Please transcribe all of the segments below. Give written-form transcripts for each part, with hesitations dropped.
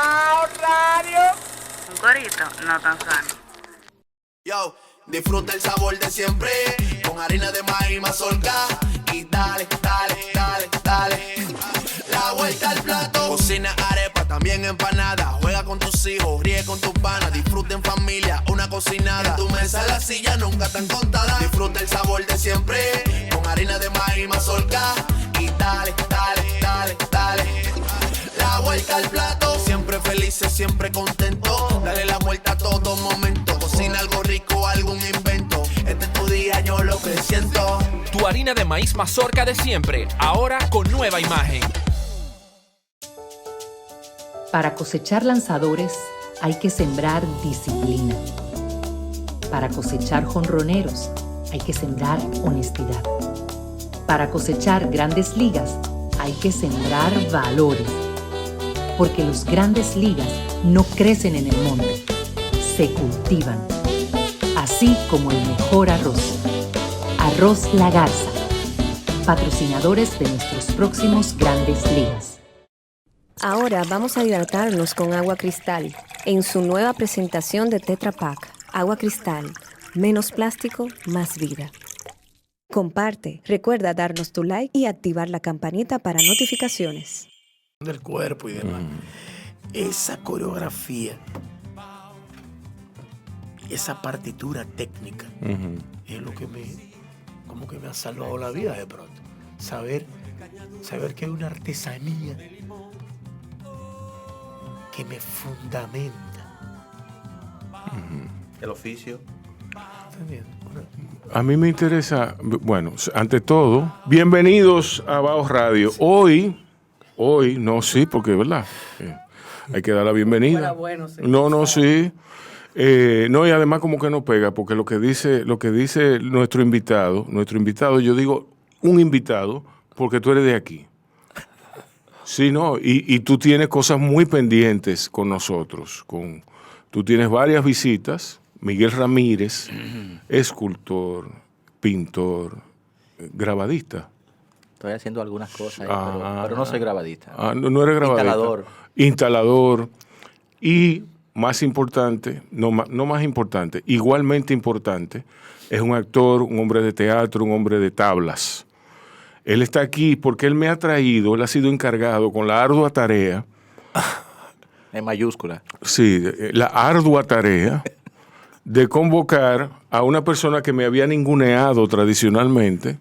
Bao Radio. Un corito no tan sano. Yo, disfruta el sabor de siempre, con harina de maíz mazorca. Y dale, dale, dale, dale, la vuelta al plato. Cocina arepa, también empanada. Juega con tus hijos, ríe con tus panas. Disfruta en familia, una cocinada. En tu mesa la silla nunca tan contada. Disfruta el sabor de siempre, con harina de maíz mazorca. Y dale, dale, dale, dale, la vuelta al plato. Siempre felices, siempre contento. Dale la vuelta a todo momento. Cocina algo rico, algún invento. Este es tu día, yo lo que siento. Tu harina de maíz mazorca de siempre, ahora con nueva imagen. Para cosechar lanzadores hay que sembrar disciplina. Para cosechar jonroneros hay que sembrar honestidad. Para cosechar grandes ligas hay que sembrar valores. Porque los grandes ligas no crecen en el monte, se cultivan. Así como el mejor arroz. Arroz La Garza, patrocinadores de nuestros próximos grandes ligas. Ahora vamos a hidratarnos con agua cristal en su nueva presentación de Tetra Pak. Agua cristal, menos plástico, más vida. Comparte, recuerda darnos tu like y activar la campanita para notificaciones. Del cuerpo y demás. Esa coreografía, esa partitura técnica es lo que como que me ha salvado la vida de pronto. Saber que hay una artesanía que me fundamenta. El oficio. A mí me interesa, bueno, ante todo, bienvenidos a Bao Radio. Hoy, no, sí, porque es verdad, hay que dar la bienvenida. Bueno, sí. No, sí. No, y además como que no pega, porque lo que dice nuestro invitado, yo digo un invitado, porque tú eres de aquí. Sí, no, y tú tienes cosas muy pendientes con nosotros. Tú tienes varias visitas. Miguel Ramírez, escultor, pintor, grabadista. Estoy haciendo algunas cosas, pero no soy grabadista. No eres grabadista. Instalador. Y más importante, no más importante, igualmente importante, es un actor, un hombre de teatro, un hombre de tablas. Él está aquí porque él me ha traído, él ha sido encargado con la ardua tarea. En mayúscula. Sí, la ardua tarea de convocar a una persona que me había ninguneado tradicionalmente,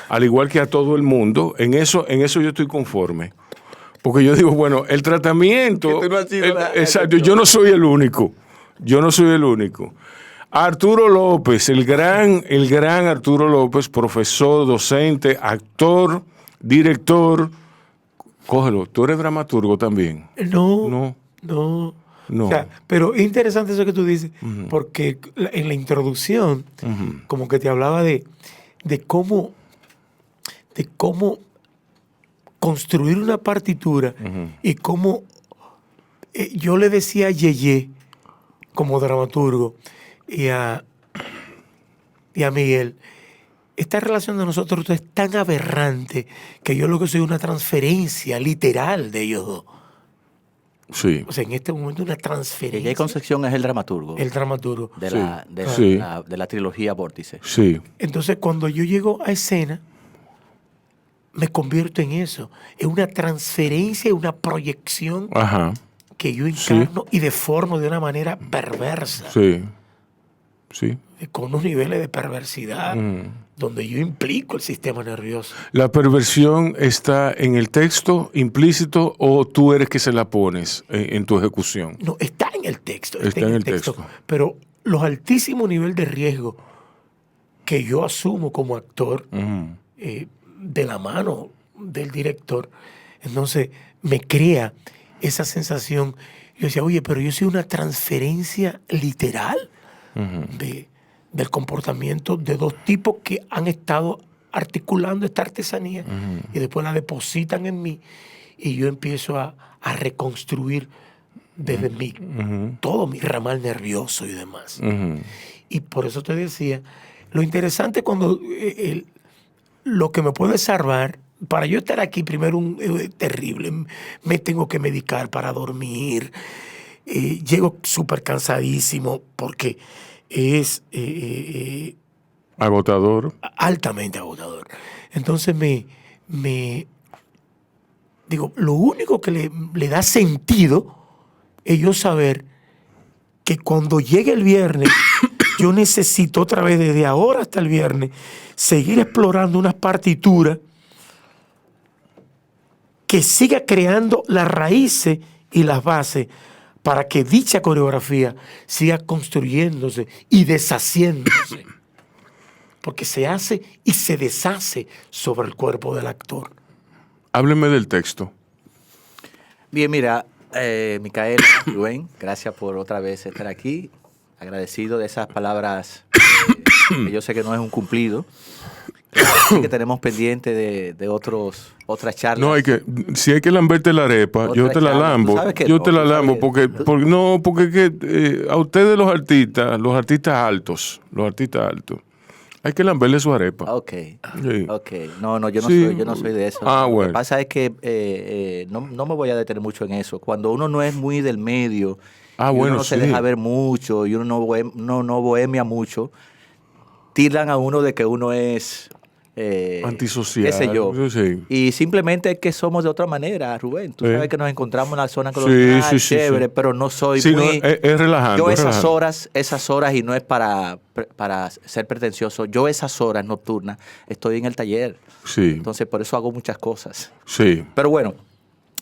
al igual que a todo el mundo. En eso yo estoy conforme. Porque yo digo, bueno, el tratamiento... Exacto, yo no soy el único. Arturo López, el gran Arturo López, profesor, docente, actor, director. Cógelo, ¿tú eres dramaturgo también? No. O sea, pero es interesante eso que tú dices, porque en la introducción, como que te hablaba de cómo construir una partitura y cómo yo le decía a Yeye, como dramaturgo, y a Miguel, esta relación de nosotros es tan aberrante que yo lo que soy una transferencia literal de ellos dos. Sí. O sea, en este momento una transferencia. Yeye Concepción es el dramaturgo. El dramaturgo. De la trilogía Vórtice. Sí. Entonces, cuando yo llego a escena, me convierto en eso. Es una transferencia, una proyección que yo encarno y deformo de una manera perversa. Sí. Con unos niveles de perversidad donde yo implico el sistema nervioso. ¿La perversión está en el texto implícito o tú eres que se la pones en tu ejecución? No, está en el texto. Está en el texto. Pero los altísimos niveles de riesgo que yo asumo como actor de la mano del director, entonces me crea esa sensación. Yo decía, oye, pero yo soy una transferencia literal del comportamiento de dos tipos que han estado articulando esta artesanía y después la depositan en mí y yo empiezo a reconstruir desde todo mi ramal nervioso y demás. Y por eso te decía, lo interesante cuando lo que me puede salvar para yo estar aquí, primero, terrible. Me tengo que medicar para dormir. Llego súper cansadísimo porque es agotador. Altamente agotador. Entonces digo, lo único que le da sentido es yo saber que cuando llegue el viernes, yo necesito otra vez desde ahora hasta el viernes seguir explorando unas partituras que siga creando las raíces y las bases para que dicha coreografía siga construyéndose y deshaciéndose. Porque se hace y se deshace sobre el cuerpo del actor. Hábleme del texto. Bien, mira, Micael, Rubén, gracias por otra vez estar aquí. Agradecido de esas palabras que yo sé que no es un cumplido. Que tenemos pendiente de otras charlas. No, si hay que lamberte la arepa, yo te la lambo. Yo te la lambo porque a ustedes los artistas altos, hay que lamberle su arepa. Ok. Sí. Ok. No, yo no soy de eso. Bueno. Lo que pasa es que no me voy a detener mucho en eso. Cuando uno no es muy del medio, uno no se deja ver mucho y uno no bohemia mucho, tiran a uno de que uno es antisocial, qué sé yo. Sí. Y simplemente es que somos de otra manera, Rubén. Tú sabes que nos encontramos en la zona colonial, chévere, pero no soy muy... No, es relajante. Yo esas horas, y no es para ser pretencioso, yo esas horas nocturnas estoy en el taller. Sí. Entonces, por eso hago muchas cosas. Sí. Pero bueno,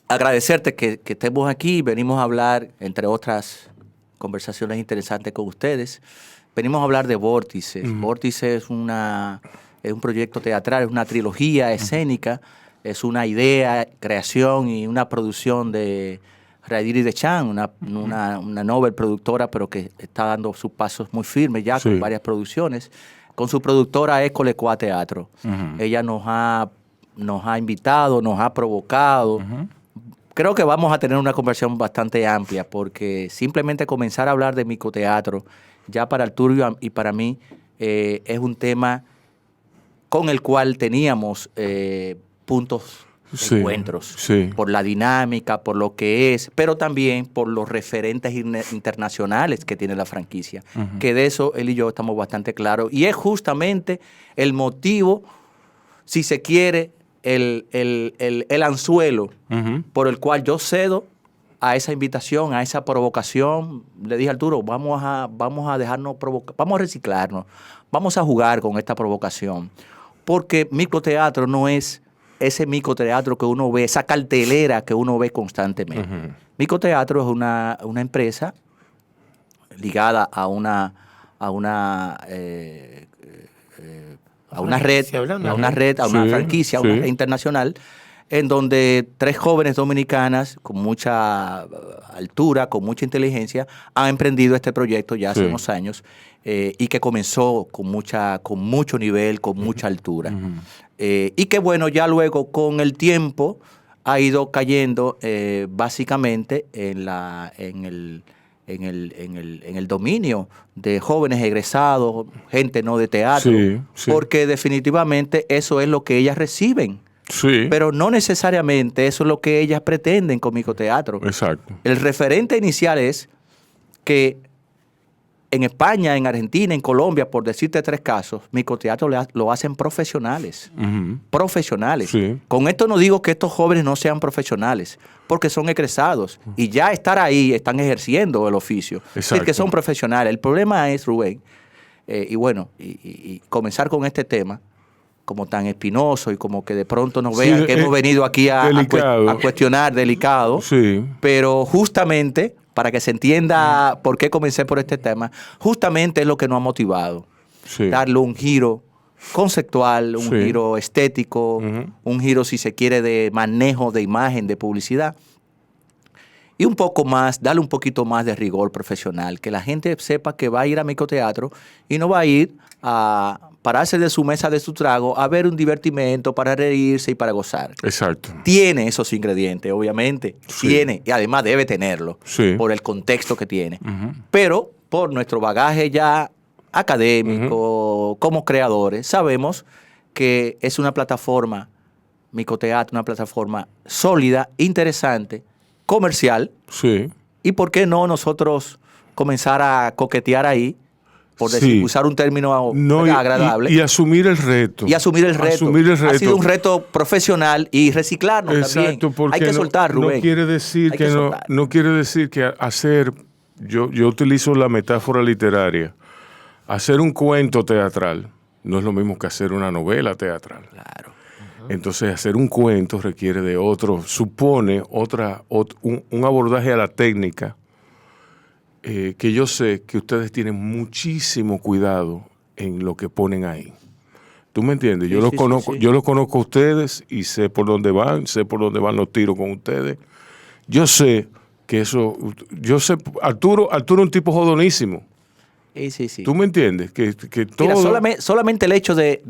agradecerte que estemos aquí. Venimos a hablar, entre otras conversaciones interesantes con ustedes, venimos a hablar de Vórtices. Vórtices es un proyecto teatral, es una trilogía escénica, es una idea, creación y una producción de Radiri de Chan, una novel productora, pero que está dando sus pasos muy firmes ya con varias producciones. Con su productora Ecolecoa Teatro. Ella nos ha invitado, nos ha provocado. Creo que vamos a tener una conversación bastante amplia porque simplemente comenzar a hablar de microteatro ya para Arturo y para mí es un tema con el cual teníamos puntos de encuentros, por la dinámica, por lo que es, pero también por los referentes internacionales que tiene la franquicia, que de eso él y yo estamos bastante claros, y es justamente el motivo, si se quiere, el anzuelo por el cual yo cedo a esa invitación, a esa provocación. Le dije a Arturo, vamos a dejarnos provocar, vamos a reciclarnos, vamos a jugar con esta provocación. Porque microteatro no es ese microteatro que uno ve, esa cartelera que uno ve constantemente. Microteatro es una empresa ligada a una red, a una franquicia, a una red internacional, en donde 3 jóvenes dominicanas con mucha altura, con mucha inteligencia, han emprendido este proyecto ya hace unos años y que comenzó con mucho nivel, con mucha altura. Y que bueno, ya luego con el tiempo ha ido cayendo básicamente en el dominio de jóvenes egresados, gente no de teatro, porque definitivamente eso es lo que ellas reciben. Pero no necesariamente eso es lo que ellas pretenden con microteatro. Exacto. El referente inicial es que en España, en Argentina, en Colombia, por decirte 3 casos, microteatro lo hacen profesionales. Profesionales. Con esto no digo que estos jóvenes no sean profesionales, porque son egresados y ya estar ahí están ejerciendo el oficio. Es decir, que son profesionales. El problema es, Rubén, y comenzar con este tema, como tan espinoso y como que de pronto nos vean que hemos venido aquí a cuestionar, delicado, pero justamente, para que se entienda por qué comencé por este tema, justamente es lo que nos ha motivado. Darle un giro conceptual, un giro estético, un giro, si se quiere, de manejo de imagen, de publicidad, y un poco más, darle un poquito más de rigor profesional, que la gente sepa que va a ir a microteatro y no va a ir a pararse de su mesa, de su trago, a ver un divertimento para reírse y para gozar. Exacto. Tiene esos ingredientes, obviamente. Tiene, y además debe tenerlo, por el contexto que tiene. Pero por nuestro bagaje ya académico, como creadores, sabemos que es una plataforma Micoteatro una plataforma sólida, interesante, comercial. Sí. ¿Y por qué no nosotros comenzar a coquetear ahí? Por decir, Sí. usar un término No, agradable. y asumir el reto. Y asumir el reto. Asumir el reto. Ha sido un reto profesional y reciclarnos Exacto, también. porque Hay que soltar, Rubén. No quiere decir Hay que, que no, soltar. no quiere decir que hacer, yo utilizo la metáfora literaria, hacer un cuento teatral no es lo mismo que hacer una novela teatral. Claro. Entonces, hacer un cuento requiere de otro, supone un abordaje a la técnica que yo sé que ustedes tienen muchísimo cuidado en lo que ponen ahí. ¿Tú me entiendes? Yo Sí, los sí, conozco, sí. yo los conozco a ustedes y sé por dónde van los tiros con ustedes. Yo sé que Arturo es un tipo jodonísimo. Sí, sí, sí. ¿Tú me entiendes? Que todo... Mira, solamente el hecho de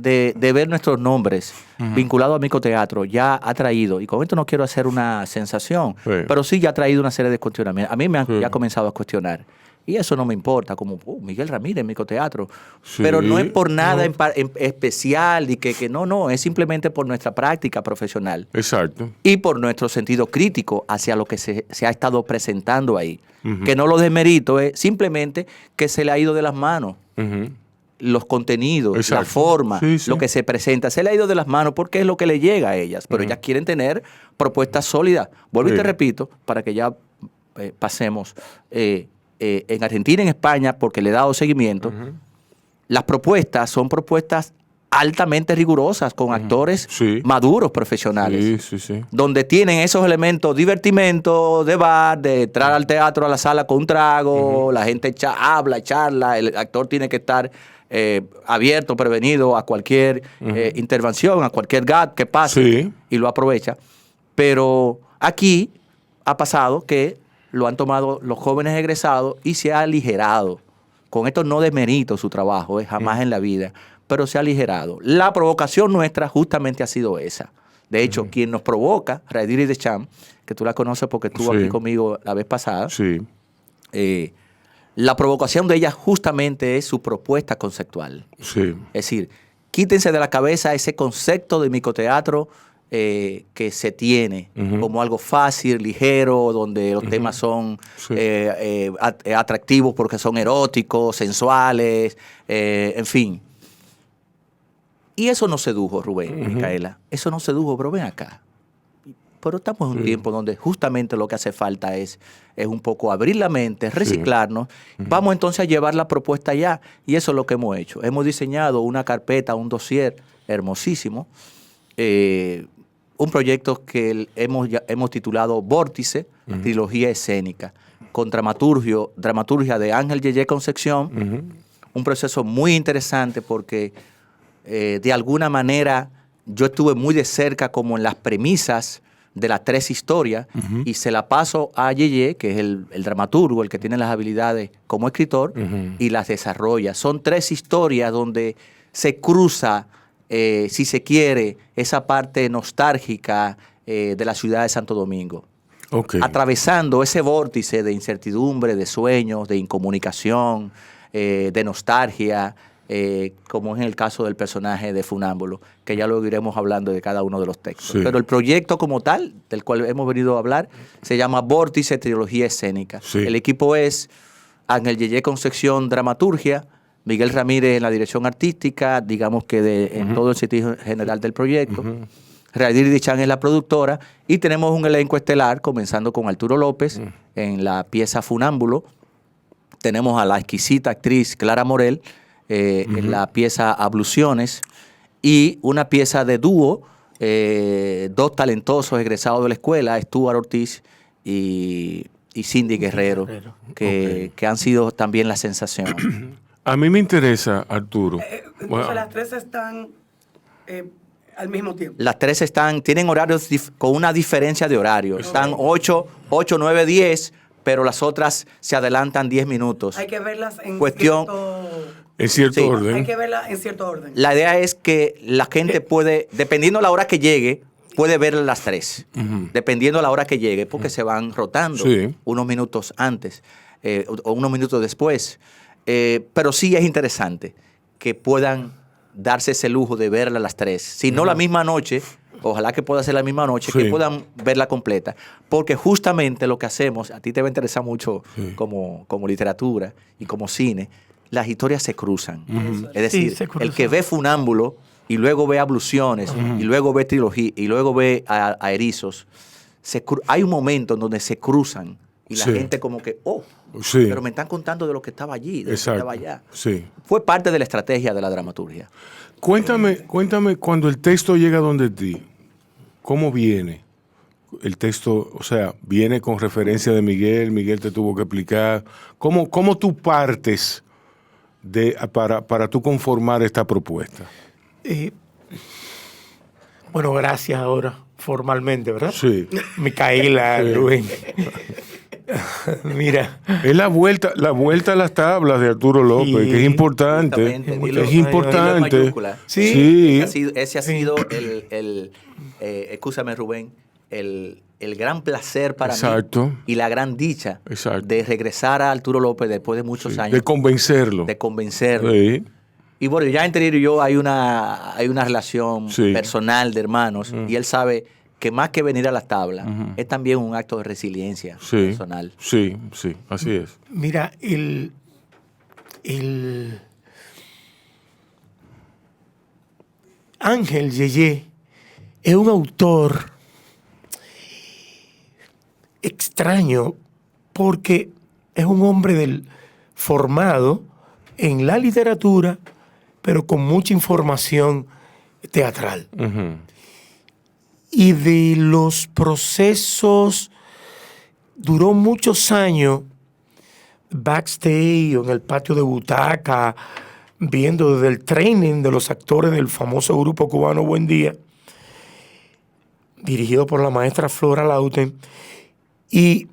ver nuestros nombres vinculados a Micoteatro ya ha traído, y con esto no quiero hacer una sensación, Sí. pero sí ya ha traído una serie de cuestionamientos. A mí me han Sí. ya comenzado a cuestionar. Y eso no me importa, como Miguel Ramírez, Micoteatro. Sí, Pero no es por nada no. en especial, y que no, es simplemente por nuestra práctica profesional Exacto. y por nuestro sentido crítico hacia lo que se ha estado presentando ahí. Que no lo desmerito, es simplemente que se le ha ido de las manos. Ujú. Los contenidos, Exacto. la forma, Sí, sí. lo que se presenta, se le ha ido de las manos porque es lo que le llega a ellas, pero ellas quieren tener propuestas sólidas. Vuelvo y Sí. te repito, para que ya pasemos, en Argentina y en España, porque le he dado seguimiento, las propuestas son propuestas altamente rigurosas, con actores Sí. maduros profesionales Sí, sí, sí. donde tienen esos elementos, divertimento, de bar, de entrar al teatro, a la sala con un trago, la gente habla, charla, el actor tiene que estar abierto, prevenido a cualquier intervención, a cualquier gag que pase, Sí. y lo aprovecha. Pero aquí ha pasado que lo han tomado los jóvenes egresados y se ha aligerado. Con esto no desmerito su trabajo, jamás en la vida, pero se ha aligerado. La provocación nuestra justamente ha sido esa. De hecho, quien nos provoca, Raidiri Deschamps, que tú la conoces porque estuvo Sí. aquí conmigo la vez pasada, Sí. la provocación de ella justamente es su propuesta conceptual. Sí. Es decir, quítense de la cabeza ese concepto de micoteatro que se tiene como algo fácil, ligero, donde los temas son Sí. atractivos porque son eróticos, sensuales, en fin. Y eso no sedujo, Rubén, Micaela. Eso no sedujo, pero ven acá. Pero estamos en un tiempo donde justamente lo que hace falta es un poco abrir la mente, reciclarnos. Vamos entonces a llevar la propuesta allá. Y eso es lo que hemos hecho. Hemos diseñado una carpeta, un dossier hermosísimo. Un proyecto que hemos titulado Vórtice, Trilogía Escénica, con dramaturgia de Ángel Yeye Concepción. Un proceso muy interesante porque de alguna manera yo estuve muy de cerca como en las premisas de las tres historias y se la paso a Yeye, que es el dramaturgo, el que tiene las habilidades como escritor, y las desarrolla. Son tres historias donde se cruza, si se quiere, esa parte nostálgica de la ciudad de Santo Domingo. Okay. Atravesando ese vórtice de incertidumbre, de sueños, de incomunicación, de nostalgia, como es en el caso del personaje de Funámbulo, que ya luego iremos hablando de cada uno de los textos. Sí. Pero el proyecto como tal, del cual hemos venido a hablar, se llama Vórtice Trilogía Escénica. Sí. El equipo es Ángel Yeye Concepción, dramaturgia, Miguel Ramírez en la dirección artística, digamos que en todo el sentido general del proyecto. Raidiri Deschamps es la productora y tenemos un elenco estelar, comenzando con Arturo López en la pieza Funámbulo. Tenemos a la exquisita actriz Clara Morel en la pieza Abluciones y una pieza de dúo, dos talentosos egresados de la escuela, Stuart Ortiz y Cindy Guerrero, que han sido también la sensación. A mí me interesa, Arturo. Entonces las tres están al mismo tiempo. Las tres tienen horarios con una diferencia de horario. Están 8, 9, 10, pero las otras se adelantan 10 minutos. Hay que verlas en En cierto Sí. orden. Hay que verlas en cierto orden. La idea es que la gente puede, dependiendo de la hora que llegue, puede ver las tres. Dependiendo de la hora que llegue, porque se van rotando Sí. unos minutos antes o unos minutos después. Pero sí es interesante que puedan darse ese lujo de verla a las tres. Si no la misma noche, Ojalá que pueda ser la misma noche, Sí. que puedan verla completa. Porque justamente lo que hacemos, a ti te va a interesar mucho como literatura y como cine, las historias se cruzan. Es decir, Sí, se cruzan. el que ve Funámbulo y luego ve Abluciones y luego ve Trilogía y luego ve a Erizos, hay un momento en donde se cruzan y la Sí. gente como que, Sí. pero me están contando de lo que estaba allí, de lo que Exacto. estaba allá. Sí. Fue parte de la estrategia de la dramaturgia. Cuéntame cuando el texto llega donde ti, ¿cómo viene? El texto, o sea, viene con referencia de Miguel te tuvo que explicar. ¿Cómo tú partes para tú conformar esta propuesta? Bueno, gracias ahora, formalmente, ¿verdad? Sí. Micaela, Sí. Rubén. Mira, Es la vuelta a las tablas de Arturo López, Sí, que es importante. Justamente, dilo- dilo- Es dilo en importante. mayúscula. Sí. Sí. Ese ha sido escúchame Rubén, el gran placer para Exacto. mí y la gran dicha Exacto. de regresar a Arturo López después de muchos Sí, años, de convencerlo. de convencerlo. Sí. Y bueno, ya entre él y yo hay una relación Sí. personal de hermanos y él sabe que más que venir a las tablas es también un acto de resiliencia Sí. personal. Sí, así es. mira, el Ángel Yeye es un autor extraño porque es un hombre formado en la literatura, pero con mucha información teatral. Ujú. Y de los procesos, duró muchos años backstage o en el patio de butaca, viendo desde el training de los actores del famoso grupo cubano Buen Día, dirigido por la maestra Flora Lauten, y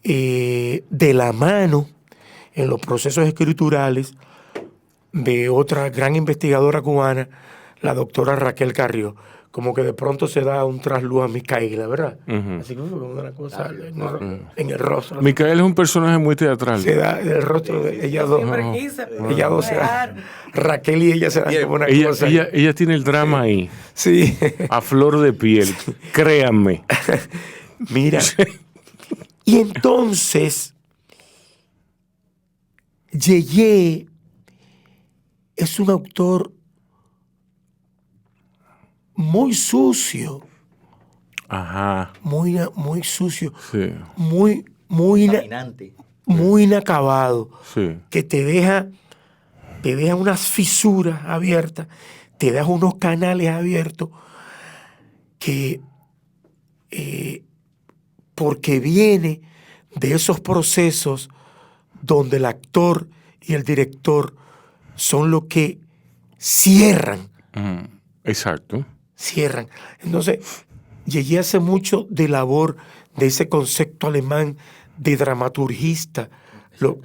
de la mano en los procesos escriturales de otra gran investigadora cubana, la doctora Raquel Carrió. Como que de pronto se da un trasluz a Micaela, ¿verdad? Ujú. Así como una cosa en el rostro. Micael es un personaje muy teatral. Se da el rostro de ellas dos. Siempre quise, pero Ellas dos se dan. Raquel y ella se dan como una cosa. Ella tiene el drama ahí, Sí. a flor de piel. Créanme. Mira. Y entonces, Yeye es un autor muy sucio, Ajá. muy sucio, Sí, muy Fascinante. muy inacabado, sí. que te deja unas fisuras abiertas, te deja unos canales abiertos que porque viene de esos procesos donde el actor y el director son los que cierran. Ujú. Exacto. Entonces, Yeye hace mucho de labor de ese concepto alemán de dramaturgista. Yo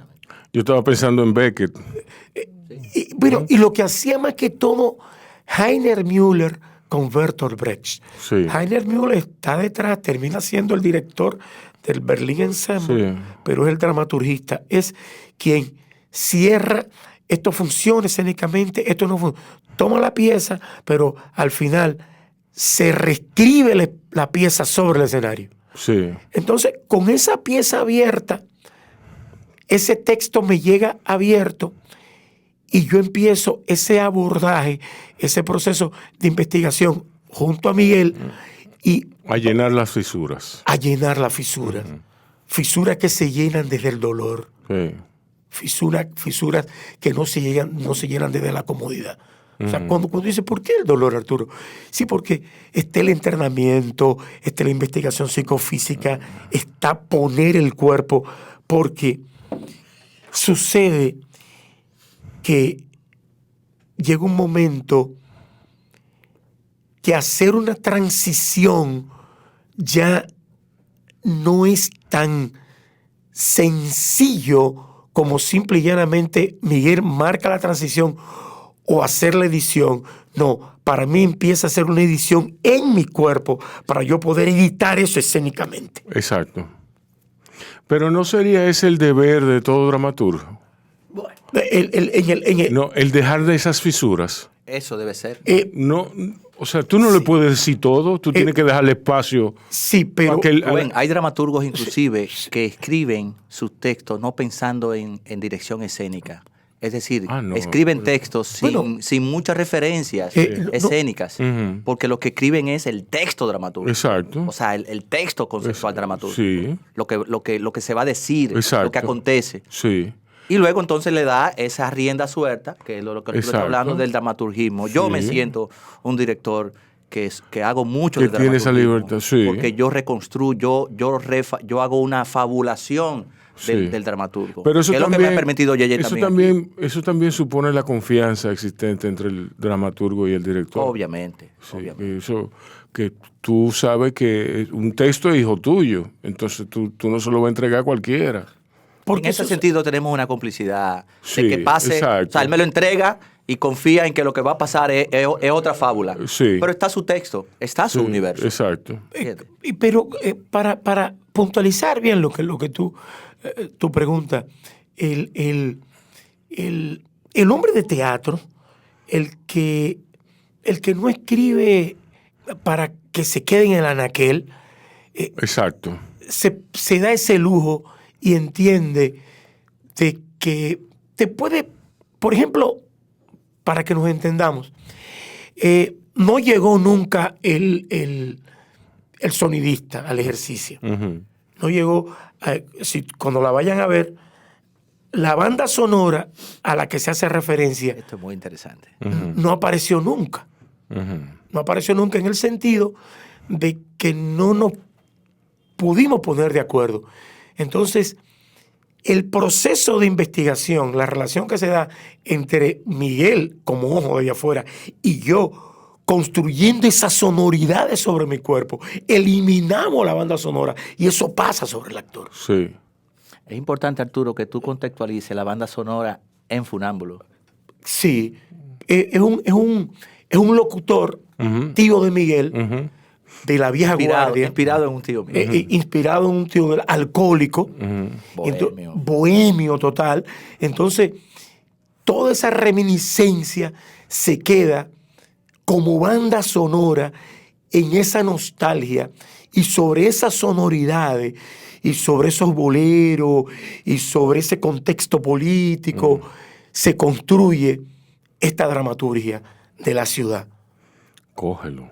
estaba pensando en Beckett. Y lo que hacía más que todo Heiner Müller con Bertolt Brecht. Sí. Heiner Müller está detrás, termina siendo el director del Berlin Ensemble, Sí. pero es el dramaturgista. Es quien cierra, esto funciona escénicamente, esto no funciona. Toma la pieza, pero al final se reescribe la pieza sobre el escenario. Sí. Entonces, con esa pieza abierta, ese texto me llega abierto y yo empiezo ese abordaje, ese proceso de investigación junto a Miguel y A llenar las fisuras. a llenar las fisuras. Fisuras que se llenan desde el dolor. Sí. Fisuras que no se llenan desde la comodidad. O sea, cuando dice, ¿por qué el dolor, Arturo? Sí, porque está el internamiento, está la investigación psicofísica, está poner el cuerpo, porque sucede que llega un momento que hacer una transición ya no es tan sencillo como simple y llanamente Miguel marca la transición o hacer la edición. No, para mí empieza a ser una edición en mi cuerpo para yo poder editar eso escénicamente. Exacto. Pero ¿no sería ese el deber de todo dramaturgo? Bueno, No, el dejar de esas fisuras. Eso debe ser. No, o sea, tú no le puedes decir todo, tú tienes que dejarle espacio. Sí, pero... Rubén, hay dramaturgos inclusive que escriben sus textos no pensando en dirección escénica. Es decir, escriben textos sin muchas referencias escénicas, porque lo que escriben es el texto dramatúrgico. Exacto. O sea, el texto conceptual dramatúrgico. Sí. Lo que se va a decir, Exacto. lo que acontece. Sí. Y luego entonces le da esa rienda suelta, que es lo que tú estás hablando del dramaturgismo. Yo me siento un director que hago mucho que de tiene esa dramaturgismo, libertad, sí. porque yo reconstruyo, yo hago una fabulación del dramaturgo. Pero eso que es también, lo que me ha permitido Yeye también. Eso también supone la confianza existente entre el dramaturgo y el director. Obviamente. Sí, eso, que tú sabes que un texto es hijo tuyo, entonces tú no se lo vas a entregar a cualquiera. Porque en ese sentido tenemos una complicidad sí, de que pase, exacto. O sea, él me lo entrega y confía en que lo que va a pasar es otra fábula. Sí. Pero está su texto, está su universo. Exacto. Pero para puntualizar bien lo que tu pregunta, el hombre de teatro, el que no escribe para que se quede en el anaquel, exacto. Se da ese lujo y entiende de que te puede, por ejemplo, para que nos entendamos, no llegó nunca el sonidista al ejercicio. No llegó, cuando la vayan a ver, la banda sonora a la que se hace referencia. Esto es muy interesante. No apareció nunca. No apareció nunca en el sentido de que no nos pudimos poner de acuerdo. Entonces, el proceso de investigación, la relación que se da entre Miguel como ojo de allá afuera y yo construyendo esas sonoridades sobre mi cuerpo, eliminamos la banda sonora y eso pasa sobre el actor. Sí. Es importante, Arturo, que tú contextualices la banda sonora en Funámbulo. Sí. Es un locutor, tío de Miguel, de la vieja guardia. Inspirado en un tío mío. Inspirado en un tío alcohólico. Bohemio total. Entonces, toda esa reminiscencia se queda como banda sonora en esa nostalgia y sobre esas sonoridades y sobre esos boleros y sobre ese contexto político se construye esta dramaturgia de la ciudad. Cógelo.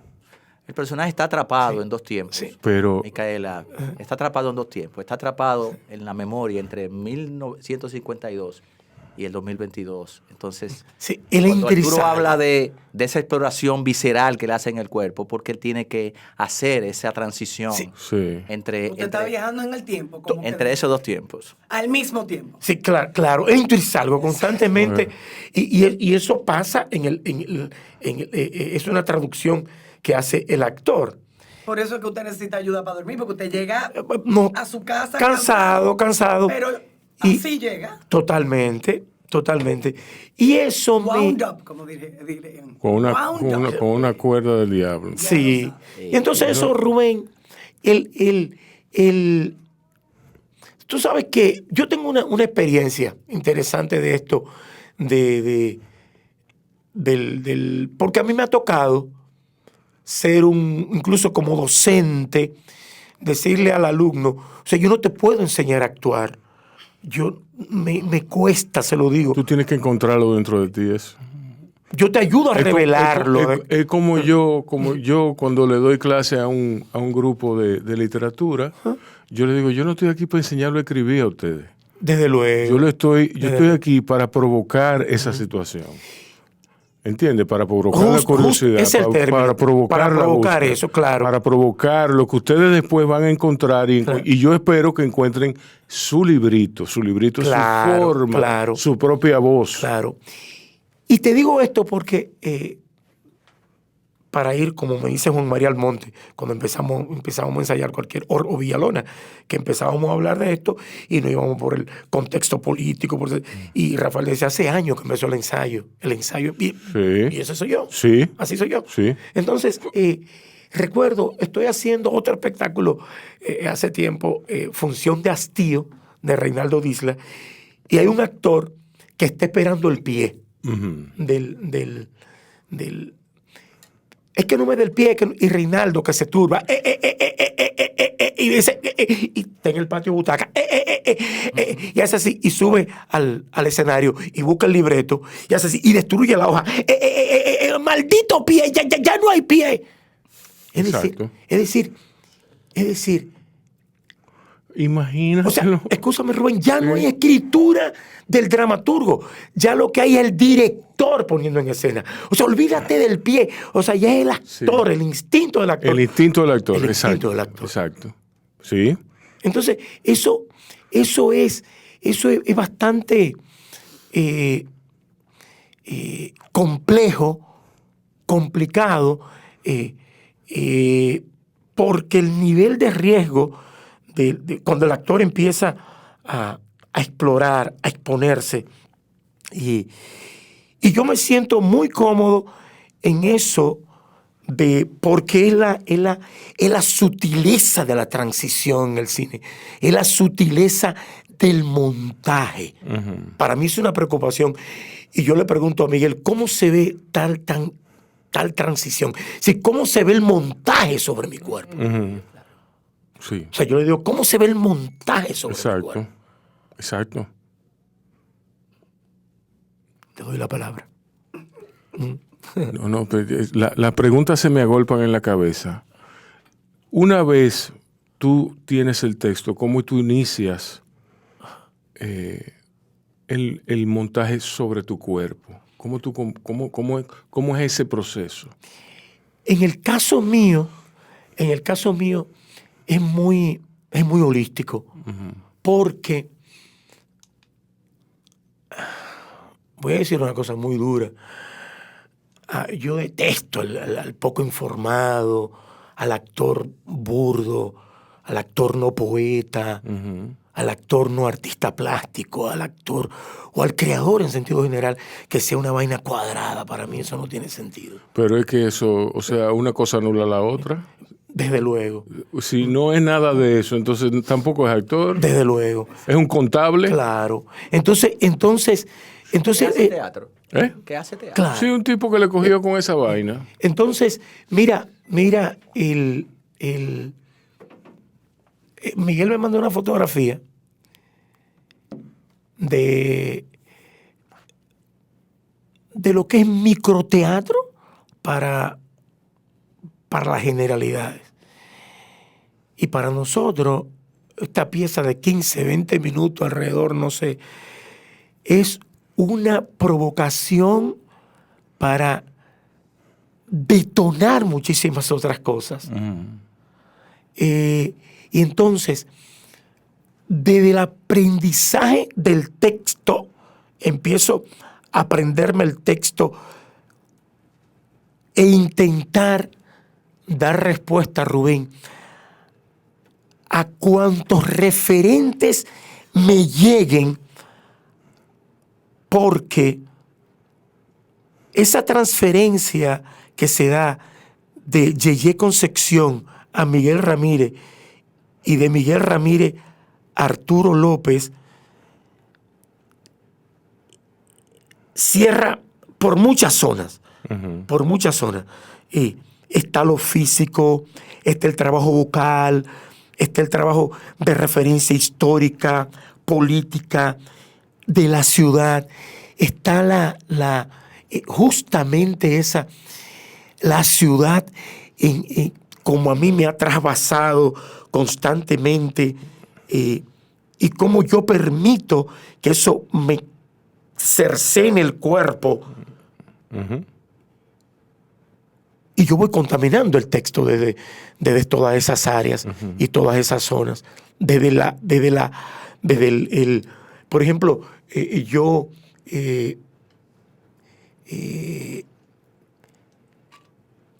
El personaje está atrapado en dos tiempos. Sí. Pero Micaela, está atrapado en dos tiempos. Está atrapado en la memoria entre 1952 y el 2022. Entonces, sí, él cuando Arturo interesado. habla de esa exploración visceral que le hace en el cuerpo, porque él tiene que hacer esa transición entre Usted está viajando en el tiempo. Como entre esos dos tiempos. Al mismo tiempo. Sí, claro. Entro y salgo constantemente. Y eso pasa es una traducción que hace el actor. Por eso es que usted necesita ayuda para dormir, porque usted llega a su casa cansado. Pero así llega. Totalmente. Y eso Wound up, como diré. Con una cuerda del diablo. Sí. Y entonces eso, Rubén, tú sabes que yo tengo una experiencia interesante de esto, porque a mí me ha tocado ser incluso como docente, decirle al alumno, o sea, yo no te puedo enseñar a actuar. Me cuesta, se lo digo. Tú tienes que encontrarlo dentro de ti eso. Yo te ayudo a revelarlo. Es como yo cuando le doy clase a un grupo de literatura, yo le digo, yo no estoy aquí para enseñarlo a escribir a ustedes. Desde luego. Yo estoy aquí para provocar esa situación. ¿Entiendes? Para provocar la curiosidad. Es el término. Para provocar eso, claro. Para provocar lo que ustedes después van a encontrar. Y yo espero que encuentren su librito, su forma, su propia voz. Claro. Y te digo esto porque, para ir, como me dice Juan María Almonte, cuando empezamos a ensayar o Villalona, que empezábamos a hablar de esto y nos íbamos por el contexto político. Y Rafael decía, hace años que empezó el ensayo. Y ese soy yo. Sí. Así soy yo. Sí. Entonces, recuerdo, estoy haciendo otro espectáculo hace tiempo, Función de Hastío, de Reinaldo Disla, y hay un actor que está esperando el pie Ujú. del es que no me dé el pie, y Reinaldo que se turba, y dice, y está en el patio butaca, y hace así, y sube al escenario, y busca el libreto, y hace así, y destruye la hoja, maldito pie, ya no hay pie. Exacto. Es decir, Imagínate. o sea, escúchame Rubén, ya no hay escritura del dramaturgo, ya lo que hay es el director poniendo en escena. O sea, olvídate del pie, o sea, ya es el actor, el instinto del actor. El instinto del actor, El exacto. instinto del actor. Exacto. Sí. Entonces, eso es bastante complejo, complicado, porque el nivel de riesgo cuando el actor empieza a explorar, a exponerse, y yo me siento muy cómodo en eso, porque es la sutileza de la transición en el cine, es la sutileza del montaje. Para mí es una preocupación, y yo le pregunto a Miguel, ¿cómo se ve tal transición? Sí, ¿cómo se ve el montaje sobre mi cuerpo? Sí. O sea, yo le digo, ¿cómo se ve el montaje sobre mi Exacto. cuerpo? Exacto. Te doy la palabra. No, pero la pregunta se me agolpan en la cabeza. Una vez tú tienes el texto, ¿cómo tú inicias el montaje sobre tu cuerpo? ¿Cómo es ese proceso? En el caso mío es muy holístico, porque voy a decir una cosa muy dura. Yo detesto al poco informado, al actor burdo, al actor no poeta, al actor no artista plástico, al actor o al creador en sentido general, que sea una vaina cuadrada. Para mí eso no tiene sentido. Pero es que eso, o sea, una cosa anula la otra. Desde luego. Si no es nada de eso, entonces tampoco es actor. Desde luego. Es un contable. Claro. Entonces ¿Qué hace teatro? ¿Eh? ¿Qué hace teatro? claro. Sí, un tipo que le cogió con esa vaina. Entonces, mira, Miguel me mandó una fotografía de lo que es microteatro para las generalidades. Y para nosotros, esta pieza de 15, 20 minutos alrededor, no sé, es una provocación para detonar muchísimas otras cosas. Y entonces, desde el aprendizaje del texto, empiezo a aprenderme el texto e intentar dar respuesta, Rubén, a cuantos referentes me lleguen, porque esa transferencia que se da de Yeye Concepción a Miguel Ramírez y de Miguel Ramírez a Arturo López cierra por muchas zonas, por muchas zonas. Y está lo físico, está el trabajo vocal, está el trabajo de referencia histórica, política, de la ciudad, está justamente esa, la ciudad como a mí me ha trasvasado constantemente, y cómo yo permito que eso me cercene el cuerpo. Y yo voy contaminando el texto desde todas esas áreas y todas esas zonas. Por ejemplo, yo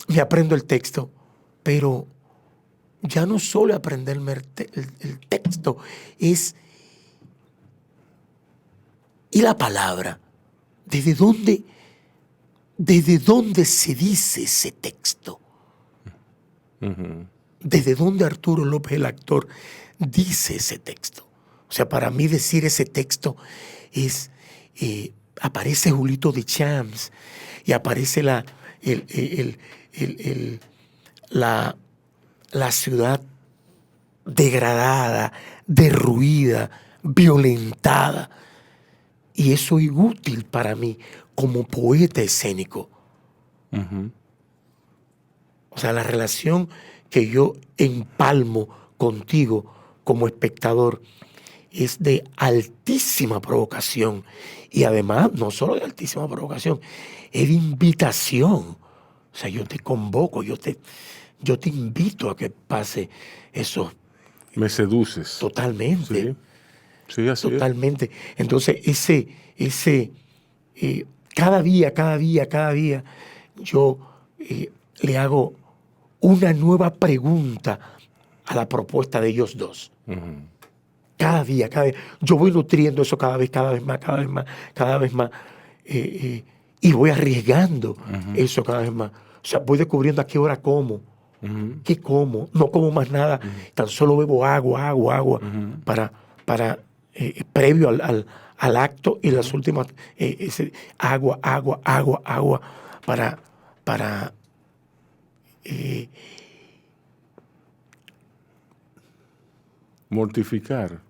me aprendo el texto, pero ya no solo aprenderme el texto, es y la palabra. ¿Desde dónde se dice ese texto? ¿Desde dónde Arturo López, el actor, dice ese texto? O sea, para mí decir ese texto es aparece Julito de Champs y aparece la ciudad degradada, derruida, violentada. Y eso es útil para mí como poeta escénico. O sea, la relación que yo empalmo contigo como espectador es de altísima provocación. Y además, no solo de altísima provocación, es de invitación. O sea, yo te convoco, yo te invito a que pase eso. Me seduces. Totalmente. Sí, así totalmente. Entonces, cada día, yo le hago una nueva pregunta a la propuesta de ellos dos. Cada día. Yo voy nutriendo eso cada vez más. Y voy arriesgando eso cada vez más. O sea, voy descubriendo a qué hora como. ¿Qué como? No como más nada. Tan solo bebo agua para previo al acto y las últimas agua para mortificar.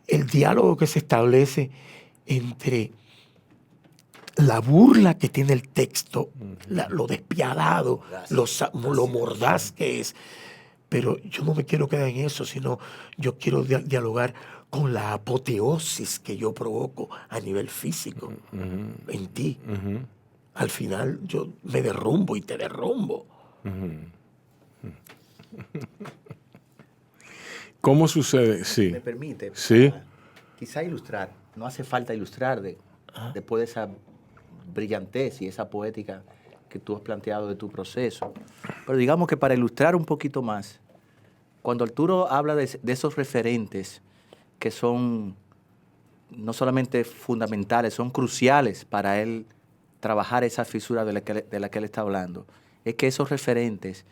El diálogo que se establece entre la burla que tiene el texto, lo despiadado, lo mordaz que es. Pero yo no me quiero quedar en eso, sino yo quiero dialogar con la apoteosis que yo provoco a nivel físico en ti. Al final yo me derrumbo y te derrumbo. ¿Cómo sucede? Sí. ¿Me permite? Sí. Quizá ilustrar. No hace falta ilustrar después de esa brillantez y esa poética que tú has planteado de tu proceso. Pero digamos que para ilustrar un poquito más, cuando Arturo habla de esos referentes que son no solamente fundamentales, son cruciales para él trabajar esa fisura de la que él está hablando, es que esos referentes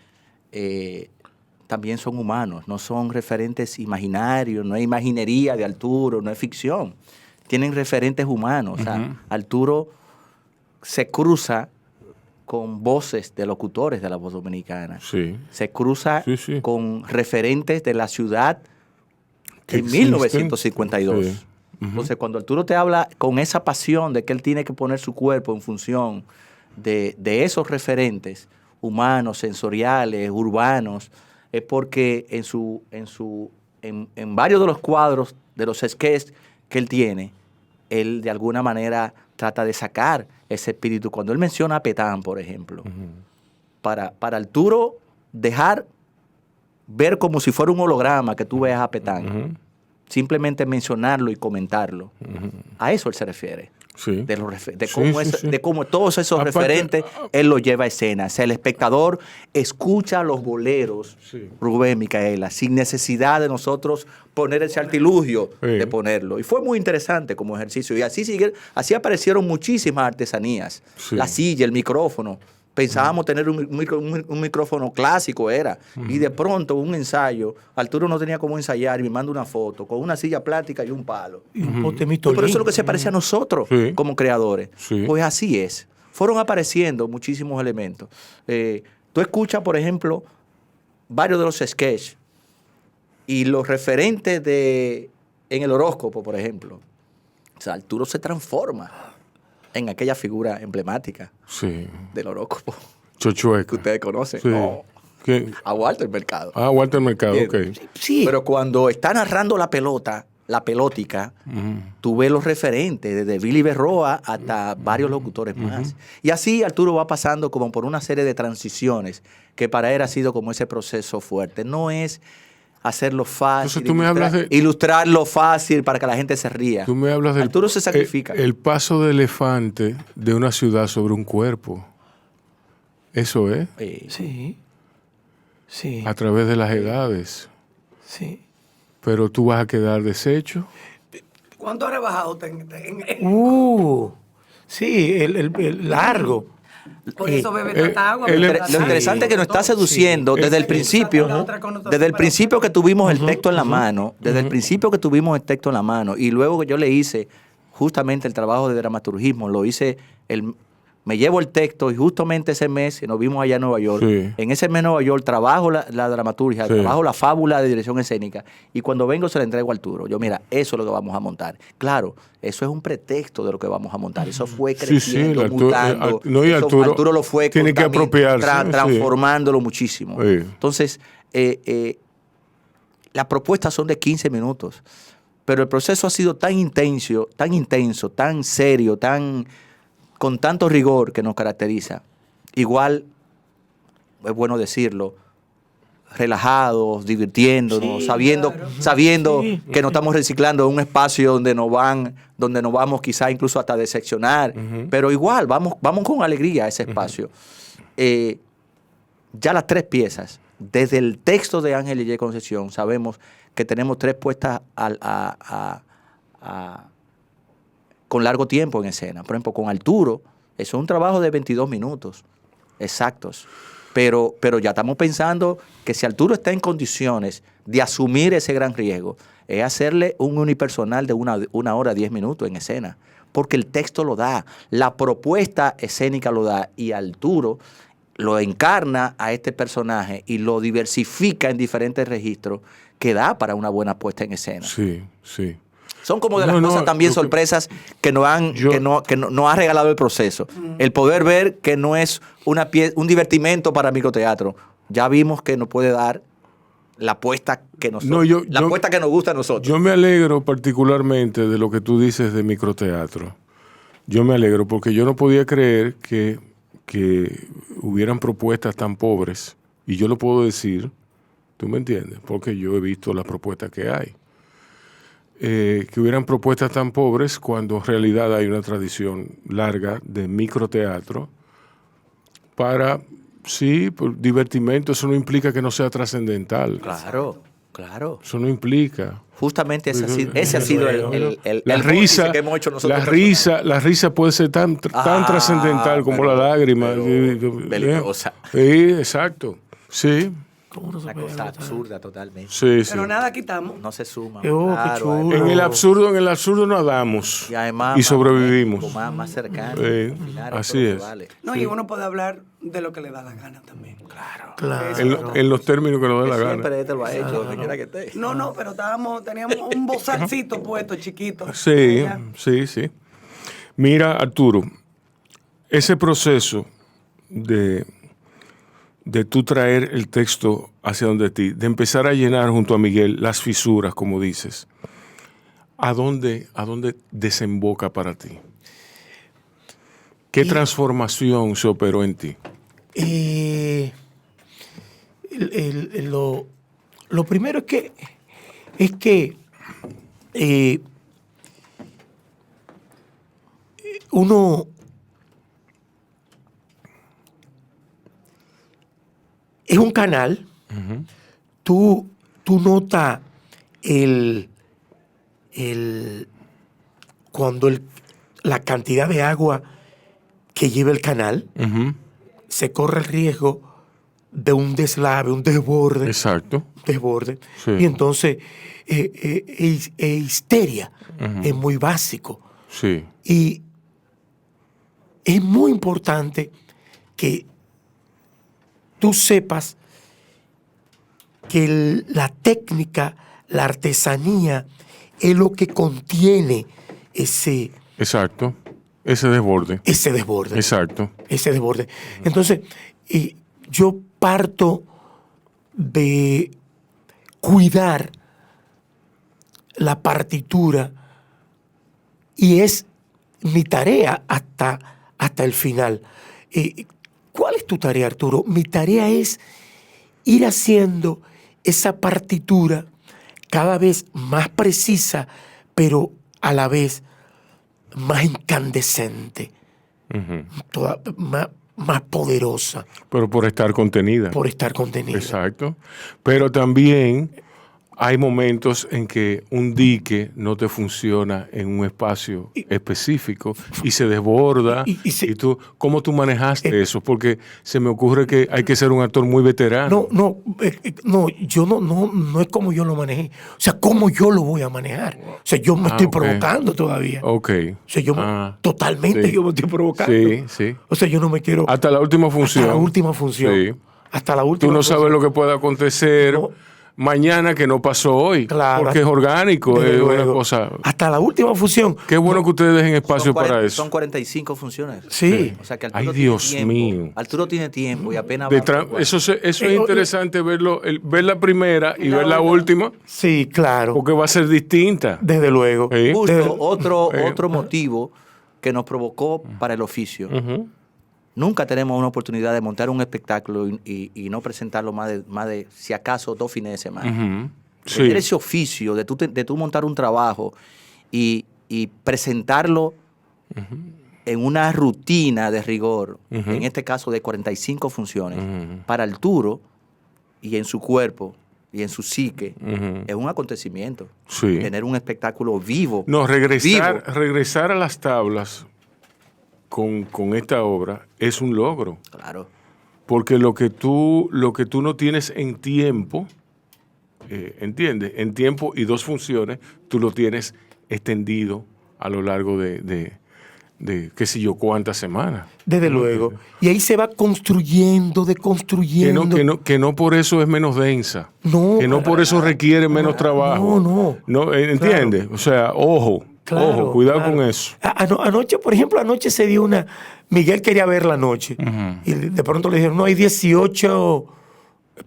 también son humanos, no son referentes imaginarios, no es imaginería de Arturo, no es ficción. Tienen referentes humanos. O sea, Arturo se cruza con voces de locutores de la voz dominicana. Sí. Se cruza con referentes de la ciudad en Existen. 1952. Sí. Entonces, cuando Arturo te habla con esa pasión de que él tiene que poner su cuerpo en función de esos referentes humanos, sensoriales, urbanos, es porque en varios de los cuadros, de los sketches que él tiene, él de alguna manera trata de sacar ese espíritu. Cuando él menciona a Petán, por ejemplo, para Arturo dejar ver como si fuera un holograma que tú veas a Petán, simplemente mencionarlo y comentarlo, a eso él se refiere. Sí. De cómo todos esos Aparte, referentes él los lleva a escena. O sea, el espectador escucha los boleros, Rubén, Micaela, sin necesidad de nosotros poner ese artilugio de ponerlo. Y fue muy interesante como ejercicio. Y así aparecieron muchísimas artesanías. La silla, el micrófono. Pensábamos tener un micrófono clásico, y de pronto un ensayo, Arturo no tenía cómo ensayar y me manda una foto con una silla plástica y un palo. Y un pote Pero eso es lo que se parece a nosotros como creadores. Pues así es. Fueron apareciendo muchísimos elementos. Tú escuchas, por ejemplo, varios de los sketches y los referentes en el horóscopo, por ejemplo. O sea, Arturo se transforma en aquella figura emblemática del horóscopo. Chochueca. Que ustedes conocen. Sí. No. A Walter Mercado. Ah, Walter Mercado, ok. Sí. Pero cuando está narrando la pelótica, tú ves los referentes, desde Billy Berroa hasta varios locutores más. Y así Arturo va pasando como por una serie de transiciones que para él ha sido como ese proceso fuerte. No es hacerlo fácil, ilustrarlo fácil para que la gente se ría. Tú me hablas Arturo se sacrifica. El paso de elefante de una ciudad sobre un cuerpo. ¿Eso es? Sí. Sí. A través de las edades. Sí. Pero tú vas a quedar deshecho. ¿Cuánto has rebajado? Sí, el largo. Por eso bebe tanta agua. él- bebe Lo tanta interesante es que nos está todo. seduciendo Sí. desde el Sí. principio, La otra connotación desde el para principio que tuvimos el texto en la mano, desde el principio que tuvimos el texto en la mano, y luego que yo le hice justamente el trabajo de dramaturgismo, me llevo el texto y justamente ese mes que nos vimos allá en Nueva York, Sí. en ese mes en Nueva York trabajo la dramaturgia, Sí. trabajo la fábula de dirección escénica, y cuando vengo se la entrego a Arturo. Yo, mira, eso es lo que vamos a montar. Claro, eso es un pretexto de lo que vamos a montar. Eso fue Sí, sí, creciendo, Arturo- mutando. no, y Eso Arturo lo fue tiene que apropiarse, sí. transformándolo muchísimo. Sí. Entonces, las propuestas son de 15 minutos, pero el proceso ha sido tan intenso, tan serio, con tanto rigor que nos caracteriza. Igual, es bueno decirlo, relajados, divirtiéndonos, Sí, sabiendo Sí. que nos estamos reciclando en un espacio donde nos vamos quizá incluso hasta decepcionar, pero igual vamos con alegría a ese espacio. Ya las 3 piezas, desde el texto de Ángel y Concepción, sabemos que tenemos 3 puestas con largo tiempo en escena. Por ejemplo, con Arturo, eso es un trabajo de 22 minutos exactos. Pero ya estamos pensando que si Arturo está en condiciones de asumir ese gran riesgo, es hacerle un unipersonal de 1 hora 10 minutos en escena. Porque el texto lo da, la propuesta escénica lo da, y Arturo lo encarna a este personaje y lo diversifica en diferentes registros que da para una buena puesta en escena. Sí, sí. Son como de las No, cosas también sorpresas que nos ha regalado el proceso. El poder ver que no es un divertimento para microteatro. Ya vimos que nos puede dar la puesta que nos puesta que nos gusta a nosotros. Yo me alegro particularmente de lo que tú dices de microteatro. Yo me alegro porque yo no podía creer que hubieran propuestas tan pobres, y yo lo puedo decir, ¿tú me entiendes? Porque yo he visto las propuestas que hay. Que hubieran propuestas tan pobres cuando en realidad hay una tradición larga de microteatro para, sí, por divertimento. Eso no implica que no sea trascendental. Claro. Eso no implica. Justamente ese ha sido el La vórtice risa, que hemos hecho nosotros. la risa puede ser tan trascendental como la lágrima. Belicosa. Sí, exacto. Sí. Una cosa absurda totalmente. Sí, sí. Pero nada quitamos. No se suma. Qué chulo. En el absurdo nadamos Y además y sobrevivimos. más cercano. Sí, Al final, así todo es. vale. No, y uno puede hablar de lo que le da la gana también. Claro. En los términos que nos dé la gana. Siempre te lo ha hecho, donde quiera que esté. No, pero teníamos un bozalcito puesto chiquito. Sí, allá. sí. Mira, Arturo, ese proceso de tú traer el texto hacia donde ti, de empezar a llenar junto a Miguel las fisuras, como dices, ¿a dónde desemboca para ti? ¿Qué transformación se operó en ti? Lo primero es que uno es un canal. Tú notas cuando la cantidad de agua que lleva el canal, se corre el riesgo de un deslave, un desborde. Exacto. Desborde. Sí. Y entonces, histeria es muy básico. Sí. Y es muy importante que tú sepas que la técnica, la artesanía, es lo que contiene ese Exacto. Ese desborde. Exacto. Ese desborde. Entonces, yo parto de cuidar la partitura y es mi tarea hasta el final. ¿Cuál es tu tarea, Arturo? Mi tarea es ir haciendo esa partitura cada vez más precisa, pero a la vez más incandescente, más poderosa. Pero por estar contenida. Por estar contenida. Exacto. Pero también hay momentos en que un dique no te funciona en un espacio específico y se desborda. Y tú, ¿cómo tú manejaste eso? Porque se me ocurre que hay que ser un actor muy veterano. No, yo no es como yo lo manejé. O sea, ¿cómo yo lo voy a manejar? O sea, yo me estoy provocando todavía. Ok. O sea, totalmente sí. yo me estoy provocando. Sí. O sea, yo no me quiero... Hasta la última función. Hasta la última función. Sí. Hasta la última Tú no función. sabes lo que puede acontecer mañana que no pasó hoy. Claro. Porque es orgánico, es una cosa... Hasta la última función. Qué bueno que ustedes dejen espacio para eso. Son 45 funciones. Sí. O sea que Arturo Ay, Dios tiene tiempo. mío. Arturo tiene tiempo y apenas... Eso es interesante verlo, ver la primera y ver la última. Sí, claro. Porque va a ser distinta. Desde luego. Sí. Justo otro motivo que nos provocó para el oficio. Nunca tenemos una oportunidad de montar un espectáculo y no presentarlo más de, si acaso, 2 fines de semana. Sí. Tener ese oficio de tú montar un trabajo y presentarlo en una rutina de rigor, en este caso de 45 funciones, para Arturo y en su cuerpo y en su psique, es un acontecimiento. Sí. Tener un espectáculo vivo. No, regresar a las tablas con esta obra es un logro. Claro. Porque lo que tú no tienes en tiempo, ¿entiendes? En tiempo y 2 funciones, tú lo tienes extendido a lo largo de qué sé yo, cuántas semanas. Desde luego. Y ahí se va construyendo, deconstruyendo. Que no por eso es menos densa. No. Que no por eso requiere menos trabajo. No. ¿Entiendes? Claro. O sea, ojo, cuidado con eso. Anoche, por ejemplo, se dio una... Miguel quería ver la noche. Y de pronto le dijeron, no, hay 18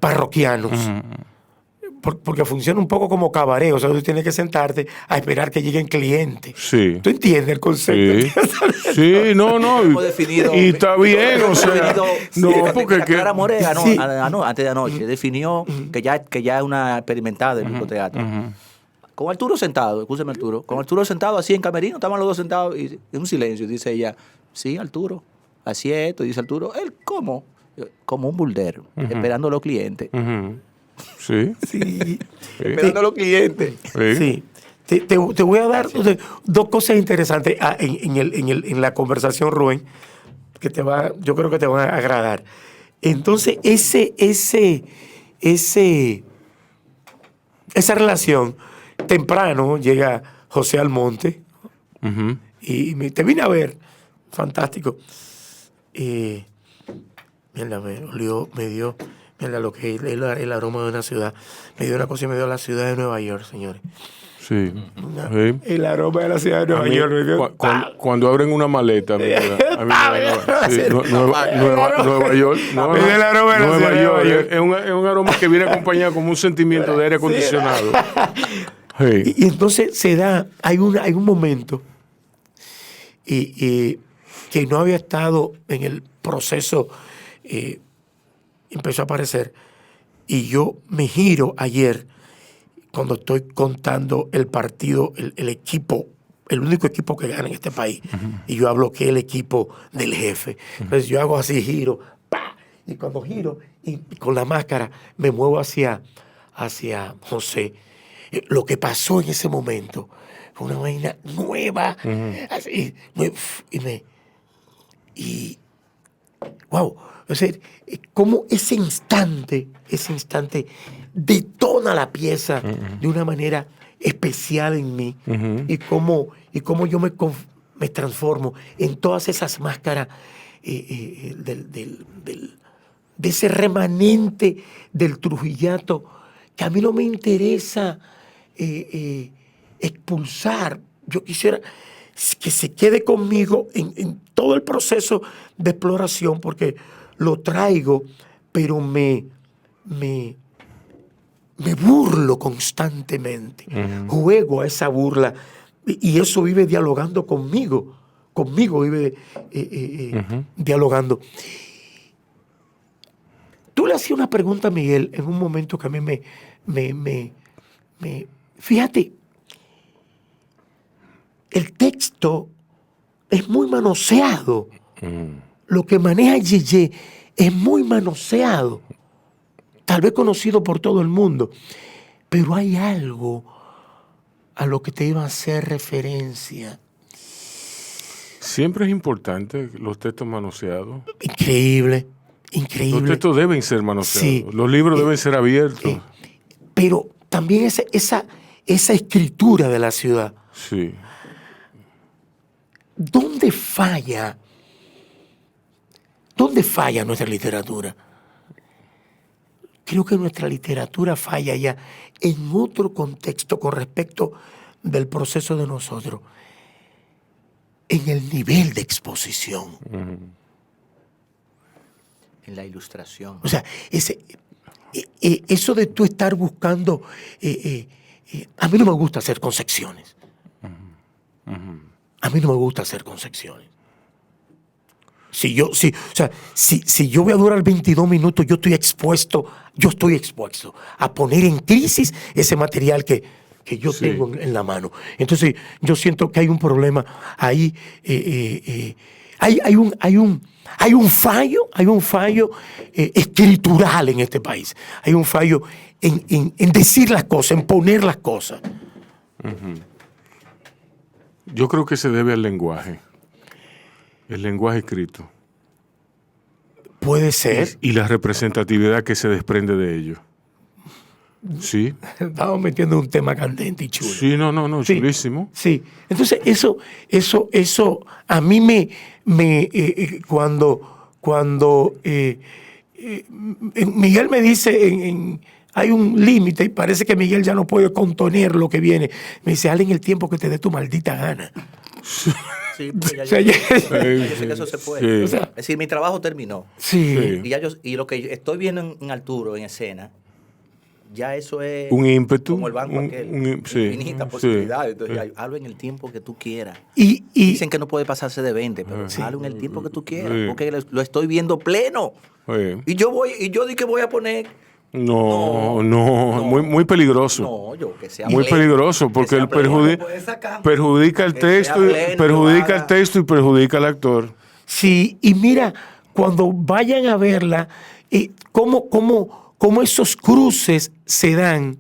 parroquianos. Porque funciona un poco como cabaret. O sea, tú tienes que sentarte a esperar que lleguen clientes. Sí. ¿Tú entiendes el concepto? Sí, no. Hemos definido, y está bien, o sea... porque Clara Morega, antes de anoche, definió que ya es una experimentada del microteatro. Con Arturo sentado, escúcheme Arturo, con Arturo sentado así en camerino, estaban los dos sentados y en un silencio, dice ella, sí, Arturo, así es esto, dice Arturo, ¿él cómo? Como un buldero, esperando a los clientes. Sí. Esperando a los clientes. Sí. Te voy a dar 2 cosas interesantes en la conversación, Rubén, que yo creo que te van a agradar. Entonces, esa relación, temprano llega José Almonte y te vine a ver. Fantástico. Mierda, me dio mierda, lo que es el aroma de una ciudad. Me dio una cosa y me dio la ciudad de Nueva York, señores. Sí. El aroma de la ciudad de Nueva York. Me dio, cuando abren una maleta, Nueva York. El aroma de la ciudad de Nueva York. Es un aroma que viene acompañado como un sentimiento de aire acondicionado. Y entonces hay un momento que no había estado en el proceso, empezó a aparecer, y yo me giro ayer cuando estoy contando el partido, el equipo, el único equipo que gana en este país, y yo hablo que es el equipo del jefe. Entonces yo hago así, giro, ¡pah! Y cuando giro y con la máscara me muevo hacia José. Lo que pasó en ese momento fue una vaina nueva. Así, wow. O sea, cómo ese instante detona la pieza de una manera especial en mí. Y cómo yo me transformo en todas esas máscaras de ese remanente del trujillato que a mí no me interesa expulsar. Yo quisiera que se quede conmigo en todo el proceso de exploración, porque lo traigo, pero me burlo constantemente. Juego a esa burla y eso vive dialogando conmigo. Conmigo vive dialogando. Tú le hacías una pregunta a Miguel en un momento que a mí me fíjate, el texto es muy manoseado. Lo que maneja Yeye es muy manoseado. Tal vez conocido por todo el mundo. Pero hay algo a lo que te iba a hacer referencia. Siempre es importante los textos manoseados. Increíble, increíble. Los textos deben ser manoseados. Sí. Los libros deben ser abiertos. Pero también esa escritura de la ciudad. Sí. ¿Dónde falla? ¿Dónde falla nuestra literatura? Creo que nuestra literatura falla ya en otro contexto con respecto del proceso de nosotros. En el nivel de exposición. En la ilustración. O sea, eso de tú estar buscando... a mí no me gusta hacer concepciones. A mí no me gusta hacer concepciones. Si yo voy a durar 22 minutos, yo estoy expuesto a poner en crisis ese material que yo tengo en la mano. Entonces, yo siento que hay un problema ahí. Hay un fallo escritural en este país. Hay un fallo en decir las cosas, en poner las cosas. Yo creo que se debe al lenguaje. El lenguaje escrito. Puede ser. Y la representatividad que se desprende de ello. Sí. Estamos metiendo un tema candente y chulo. Sí, no, Sí, chulísimo. Sí. Entonces, eso a mí cuando Miguel me dice hay un límite y parece que Miguel ya no puede contener lo que viene. Me dice, hale en el tiempo que te dé tu maldita gana. Sí, pues ya, O sea, yo sé que eso se puede. Sí. O sea, Es decir, mi trabajo terminó. Sí. Y lo que estoy viendo en Arturo, en escena, ya eso es Un ímpetu. como el banco aquel. Sí, Infinitas sí, posibilidades. Entonces, sí. hazlo en el tiempo que tú quieras. Y Dicen que no puede pasarse de 20, pero hazlo en el tiempo que tú quieras. Sí. Porque lo estoy viendo pleno. Sí. Y yo di que voy a poner. No, muy peligroso. No, yo que sea Muy pleno, peligroso que porque sea él pleno. perjudica el Que sea texto, pleno, perjudica que el texto y perjudica al actor. Sí, y mira, cuando vayan a verla, cómo esos cruces se dan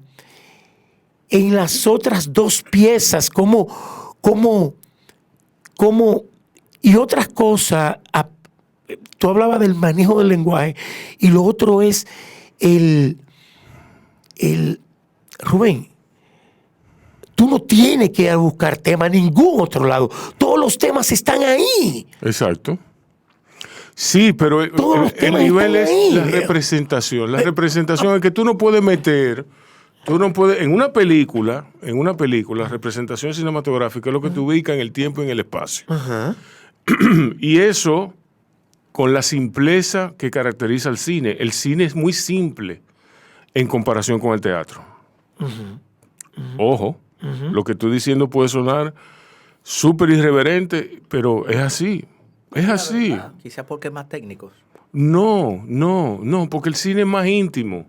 en las otras dos piezas, y otras cosas. Tú hablabas del manejo del lenguaje y lo otro es Rubén, tú no tienes que ir a buscar temas a ningún otro lado. Todos los temas están ahí. Exacto. Sí, pero Todos los el temas nivel están es ahí. la representación. La representación es que tú no puedes meter, en una película, representación cinematográfica es lo que te ubica en el tiempo y en el espacio. Ajá. Y eso, con la simpleza que caracteriza al cine. El cine es muy simple en comparación con el teatro. Ojo, lo que estoy diciendo puede sonar súper irreverente, pero es así. Es así. Quizás porque es más técnicos. No, porque el cine es más íntimo.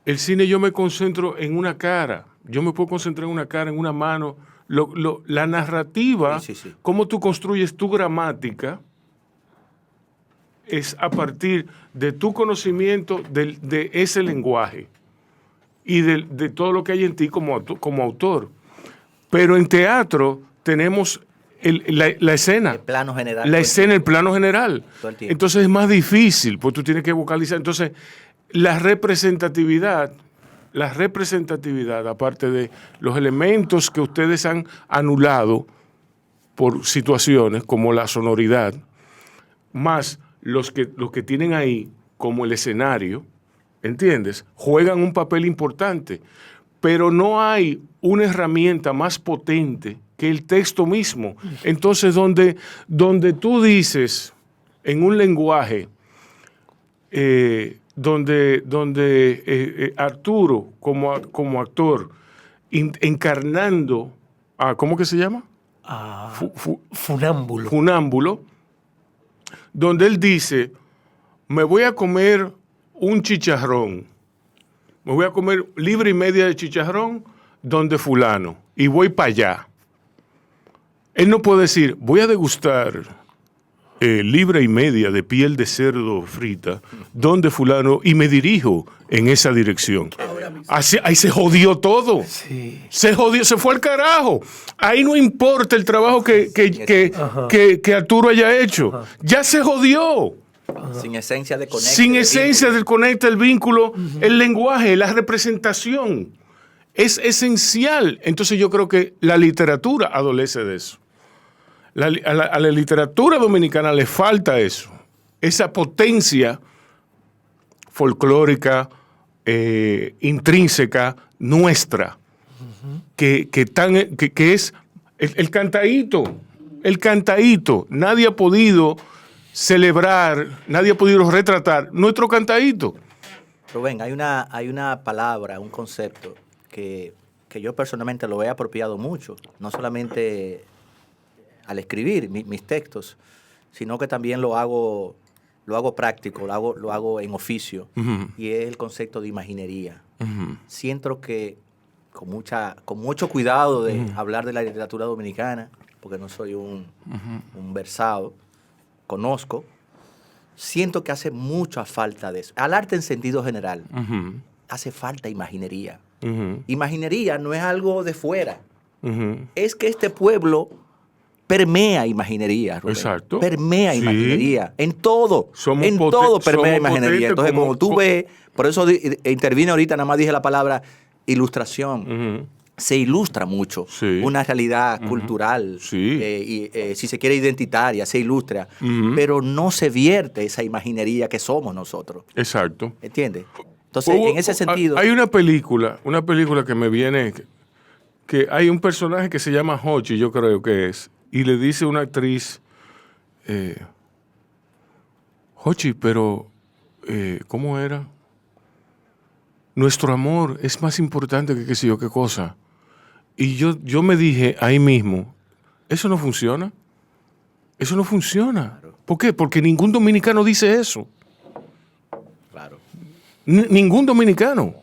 El cine yo me concentro en una cara. Yo me puedo concentrar en una cara, en una mano. La narrativa, Sí. cómo tú construyes tu gramática, es a partir de tu conocimiento de ese lenguaje y de todo lo que hay en ti como autor. Pero en teatro tenemos la escena. El plano general. La escena, el plano general. Todo el tiempo. Entonces es más difícil, pues tú tienes que vocalizar. Entonces, la representatividad, aparte de los elementos que ustedes han anulado por situaciones como la sonoridad, más los que tienen ahí como el escenario, ¿entiendes? Juegan un papel importante, pero no hay una herramienta más potente que el texto mismo. Entonces, donde tú dices en un lenguaje, donde Arturo como actor encarnando a, ¿cómo que se llama? Funámbulo. Funámbulo, donde él dice, me voy a comer un chicharrón, me voy a comer libra y media de chicharrón donde fulano, y voy para allá. Él no puede decir, voy a degustar libra y media de piel de cerdo frita donde fulano, y me dirijo en esa dirección. Ahí se jodió todo. Sí. Se jodió, se fue al carajo. Ahí no importa el trabajo que Arturo haya hecho. Ya se jodió. Sin esencia de conecte. Sin de esencia vínculo. del conecta, el vínculo, el lenguaje, la representación. Es esencial. Entonces yo creo que la literatura adolece de eso. A la literatura dominicana le falta eso. Esa potencia folclórica, intrínseca, nuestra, que es el cantaíto. El cantaíto. Nadie ha podido celebrar, nadie ha podido retratar nuestro cantaíto. Rubén, hay una palabra, un concepto que yo personalmente lo he apropiado mucho, no solamente al escribir mis textos, sino que también lo hago práctico, lo hago en oficio, y es el concepto de imaginería. Siento que con mucho cuidado de hablar de la literatura dominicana, porque no soy un versado, conozco, siento que hace mucha falta de eso. Al arte en sentido general, hace falta imaginería. Imaginería no es algo de fuera. Es que este pueblo permea imaginería, Rubén. Exacto. Permea imaginería. En todo. Somos en todo permea somos imaginería. Entonces, como como tú ves, por eso intervine ahorita, nada más dije la palabra ilustración. Se ilustra mucho una realidad cultural, y si se quiere identitaria, se ilustra, pero no se vierte esa imaginería que somos nosotros. Exacto. ¿Entiendes? Entonces, en ese sentido... Hay una película que me viene, que hay un personaje que se llama Hochi, yo creo que es, y le dice una actriz, Hochi, pero, ¿cómo era? Nuestro amor es más importante que qué sé yo qué cosa. Y yo me dije ahí mismo, eso no funciona. Eso no funciona. Claro. ¿Por qué? Porque ningún dominicano dice eso. Claro. Ningún dominicano.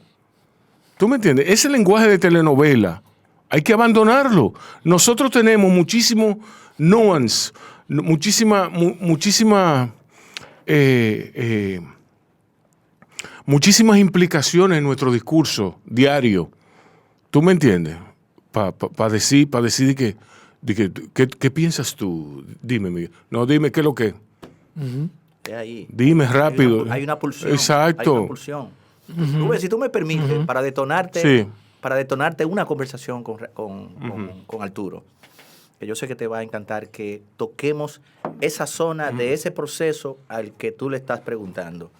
¿Tú me entiendes? Ese lenguaje de telenovela hay que abandonarlo. Nosotros tenemos muchísimo nuance, muchísimas implicaciones en nuestro discurso diario. ¿Tú me entiendes? Para decir ¿qué piensas tú? Dime, Miguel. No, dime qué es lo que. Ahí. Dime rápido. Hay una pulsión. Exacto. Hay una pulsión. Rubén, si tú me permites, para detonarte una conversación con Arturo, que yo sé que te va a encantar, que toquemos esa zona de ese proceso al que tú le estás preguntando.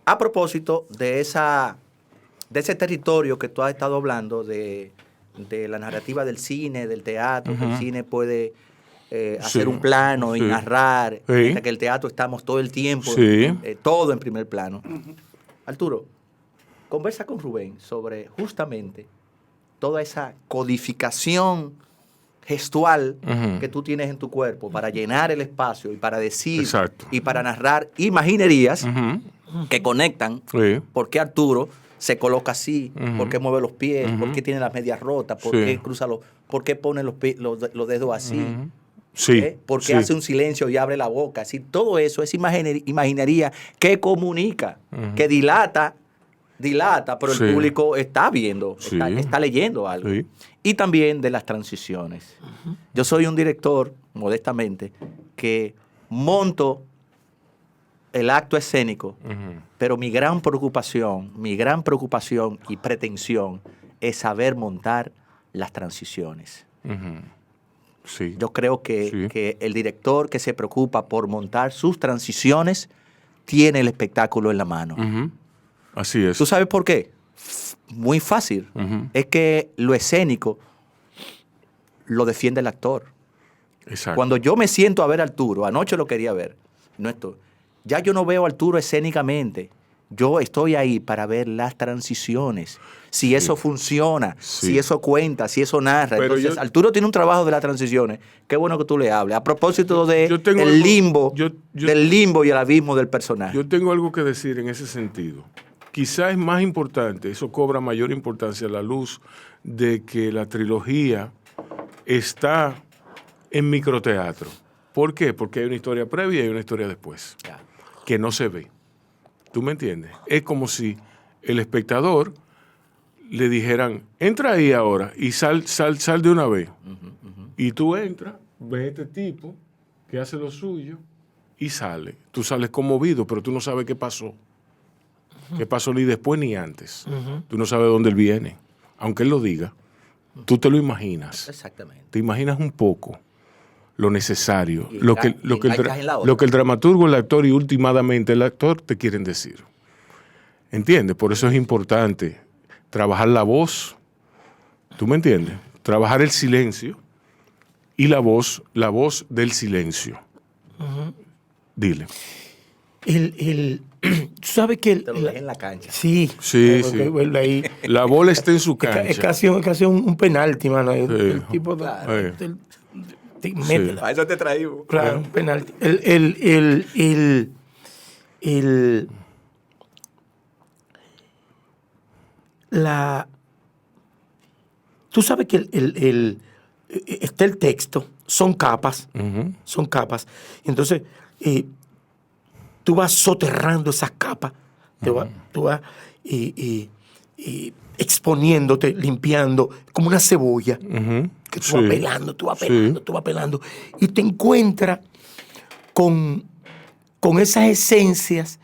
A propósito de ese territorio que tú has estado hablando, de la narrativa del cine, del teatro, que el cine puede hacer un plano y narrar, mientras que el teatro estamos todo el tiempo, todo en primer plano. Arturo, conversa con Rubén sobre justamente toda esa codificación gestual que tú tienes en tu cuerpo para llenar el espacio y para decir y para narrar imaginerías que conectan. ¿Por qué Arturo se coloca así? ¿Por qué mueve los pies? ¿Por qué tiene las medias rotas? ¿Por qué cruza por qué pone los dedos así? ¿Por qué hace un silencio y abre la boca? Así, todo eso es imaginería que comunica, que dilata, pero el público está viendo, está leyendo algo. Y también de las transiciones. Yo soy un director, modestamente, que monto el acto escénico, pero mi gran preocupación y pretensión es saber montar las transiciones. Yo creo que el director que se preocupa por montar sus transiciones tiene el espectáculo en la mano. Así es. ¿Tú sabes por qué? Muy fácil. Es que lo escénico lo defiende el actor. Exacto. Cuando yo me siento a ver a Arturo, anoche lo quería ver, ya yo no veo a Arturo escénicamente. Yo estoy ahí para ver las transiciones. Si eso funciona, si eso cuenta, si eso narra. Pero entonces, Arturo tiene un trabajo de las transiciones. Qué bueno que tú le hables. A propósito del limbo y el abismo del personaje. Yo tengo algo que decir en ese sentido. Quizás es más importante, eso cobra mayor importancia a la luz de que la trilogía está en microteatro. ¿Por qué? Porque hay una historia previa y una historia después, que no se ve. ¿Tú me entiendes? Es como si el espectador le dijeran, entra ahí ahora y sal de una vez. Y tú entras, ves este tipo que hace lo suyo y sale. Tú sales conmovido, pero tú no sabes qué pasó. Qué pasó ni después ni antes. Tú no sabes dónde él viene. Aunque él lo diga, tú te lo imaginas. Exactamente. Te imaginas un poco lo necesario, Y lo que el dramaturgo, el actor y últimamente el actor te quieren decir. ¿Entiendes? Por eso es importante trabajar la voz, ¿tú me entiendes? Trabajar el silencio y la voz del silencio. Dile. Tú sabes que... Te lo dejé en la cancha. Sí. Sí. Vuelve ahí. La bola está en su cancha. Es casi un penalti, mano. El tipo... métela. Para eso te traímos. Claro, un penalti. Tú sabes que está el texto, son capas, Entonces, tú vas soterrando esas capas, tú vas exponiéndote, limpiando, como una cebolla, que tú vas pelando, y te encuentras con esas esencias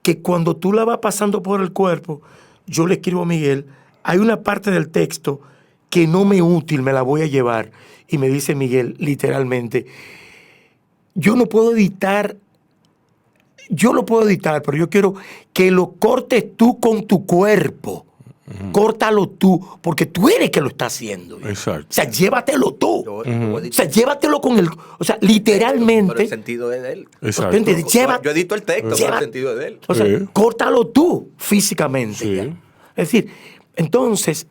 que cuando tú la vas pasando por el cuerpo, yo le escribo a Miguel, hay una parte del texto que no me es útil, me la voy a llevar. Y me dice Miguel, literalmente, yo lo puedo editar, pero yo quiero que lo cortes tú con tu cuerpo. Córtalo tú, porque tú eres que lo está haciendo. Exacto. O sea, llévatelo tú. O sea, llévatelo con el... O sea, literalmente... Pero el sentido es de él. Exacto. ¿Entiendes? Yo edito el texto, pero el sentido es de él. O sea, Sí. córtalo tú físicamente. Sí. ¿Ya? Es decir, entonces,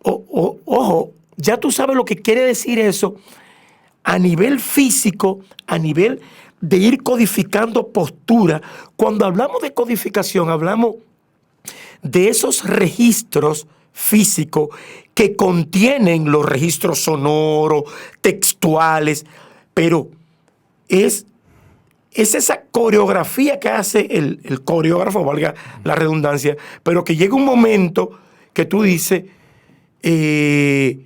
ojo, ya tú sabes lo que quiere decir eso a nivel físico, a nivel de ir codificando postura. Cuando hablamos de codificación, hablamos de esos registros físicos que contienen los registros sonoros, textuales, pero es esa coreografía que hace el coreógrafo, valga la redundancia, pero que llega un momento que tú dices, sí,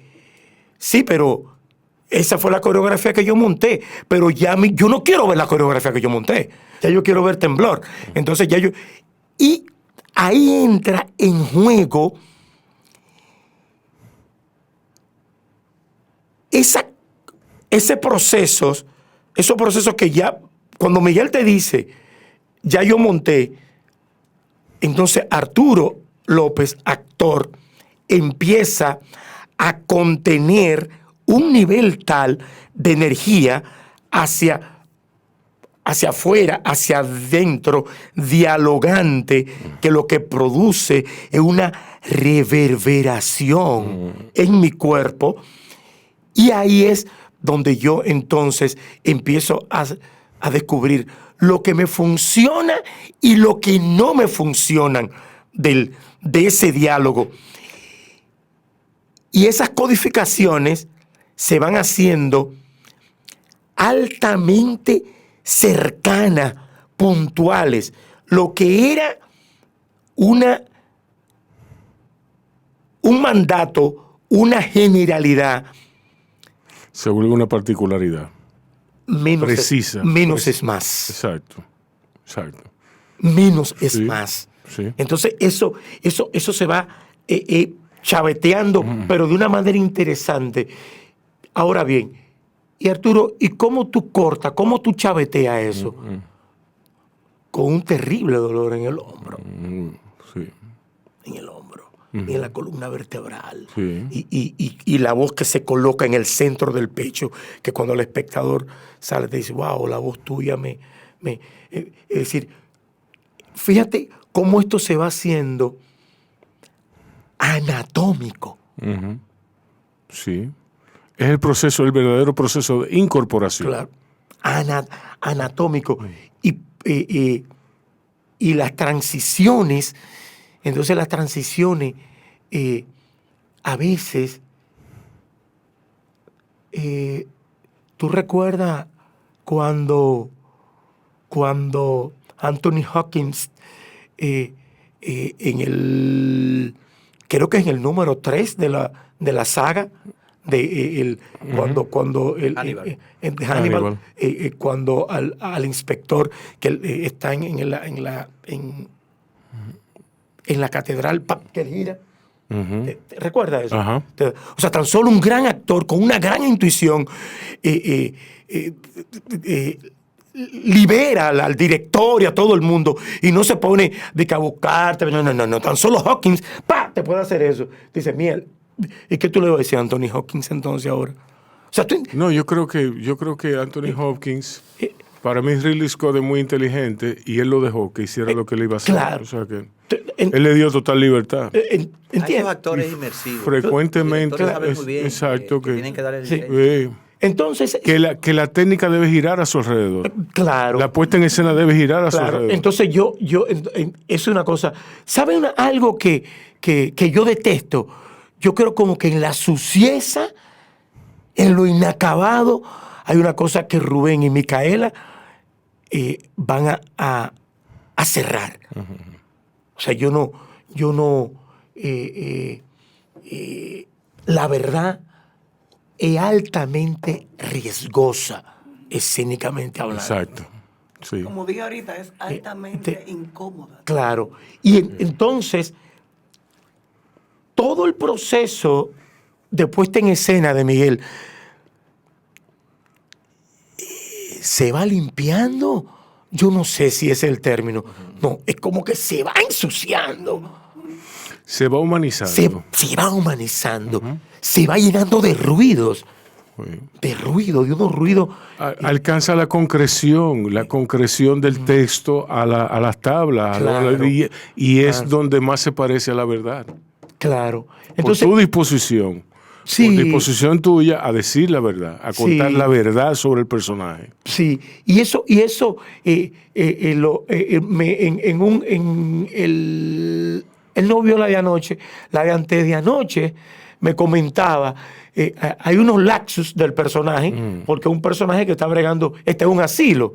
pero esa fue la coreografía que yo monté, pero ya yo no quiero ver la coreografía que yo monté, ya yo quiero ver temblor. Entonces ya yo... Y ahí entra en juego esos procesos que ya, cuando Miguel te dice, ya yo monté, entonces Arturo López, actor, empieza a contener un nivel tal de energía hacia afuera, hacia adentro, dialogante, que lo que produce es una reverberación en mi cuerpo. Y ahí es donde yo entonces empiezo a descubrir lo que me funciona y lo que no me funcionan de ese diálogo. Y esas codificaciones se van haciendo altamente cercanas, puntuales. Lo que era un mandato, una generalidad, se vuelve una particularidad. Precisa. Menos es más. Exacto. Menos es más. Sí. Entonces eso se va chaveteando, pero de una manera interesante. Ahora bien, y Arturo, ¿y cómo tú cortas, cómo tú chaveteas eso? Con un terrible dolor en el hombro. Sí. En el hombro. Y en la columna vertebral. Sí. Y la voz que se coloca en el centro del pecho, que cuando el espectador sale te dice, wow, la voz tuya es decir, fíjate cómo esto se va haciendo anatómico. Sí. Es el proceso, el verdadero proceso de incorporación. Claro. Anatómico. Y las transiciones, entonces las transiciones a veces, tú recuerdas cuando Anthony Hopkins en el creo que es en el número 3 de la saga, cuando Hannibal. Hannibal, cuando al inspector que está en la catedral, que él gira. ¿Te recuerdas eso? Ajá. O sea, tan solo un gran actor con una gran intuición libera al director y a todo el mundo y no se pone de que a buscarte. No. Tan solo Hawkins, te puede hacer eso. Dice, miel. ¿Y qué tú le vas a decir a Anthony Hopkins entonces ahora? O sea, No, yo creo que Anthony Hopkins, para mí Ridley Scott es muy inteligente y él lo dejó que hiciera lo que le iba a hacer. Claro. O sea que él le dio total libertad. Hay ¿Entiendes? esos actores inmersivos. Frecuentemente, Los directores saben muy bien exacto, que tienen que dar el Sí. diseño. Entonces, que la técnica debe girar a su alrededor. claro. La puesta en escena debe girar a su Claro, alrededor. entonces eso es una cosa. ¿Saben algo que yo detesto? Yo creo como que en la sucieza, en lo inacabado, hay una cosa que Rubén y Micaela van a cerrar. O sea, la verdad es altamente riesgosa, escénicamente hablando. Exacto. Sí. Como dije ahorita, es altamente incómoda. Claro. Y entonces, todo el proceso de puesta en escena de Miguel se va limpiando. Yo no sé si ese es el término. No, es como que se va ensuciando. Se va humanizando. Se va humanizando. Se va llenando de ruidos. Sí. De unos ruidos. Alcanza la concreción del texto a las tablas. Claro. Y es donde más se parece a la verdad. Claro. Entonces, por tu disposición. Sí. Por disposición tuya a decir la verdad, a contar Sí. la verdad sobre el personaje. Sí, y eso él no vio la de anoche, la de antes de anoche me comentaba, hay unos lapsus del personaje, porque un personaje que está bregando, este es un asilo,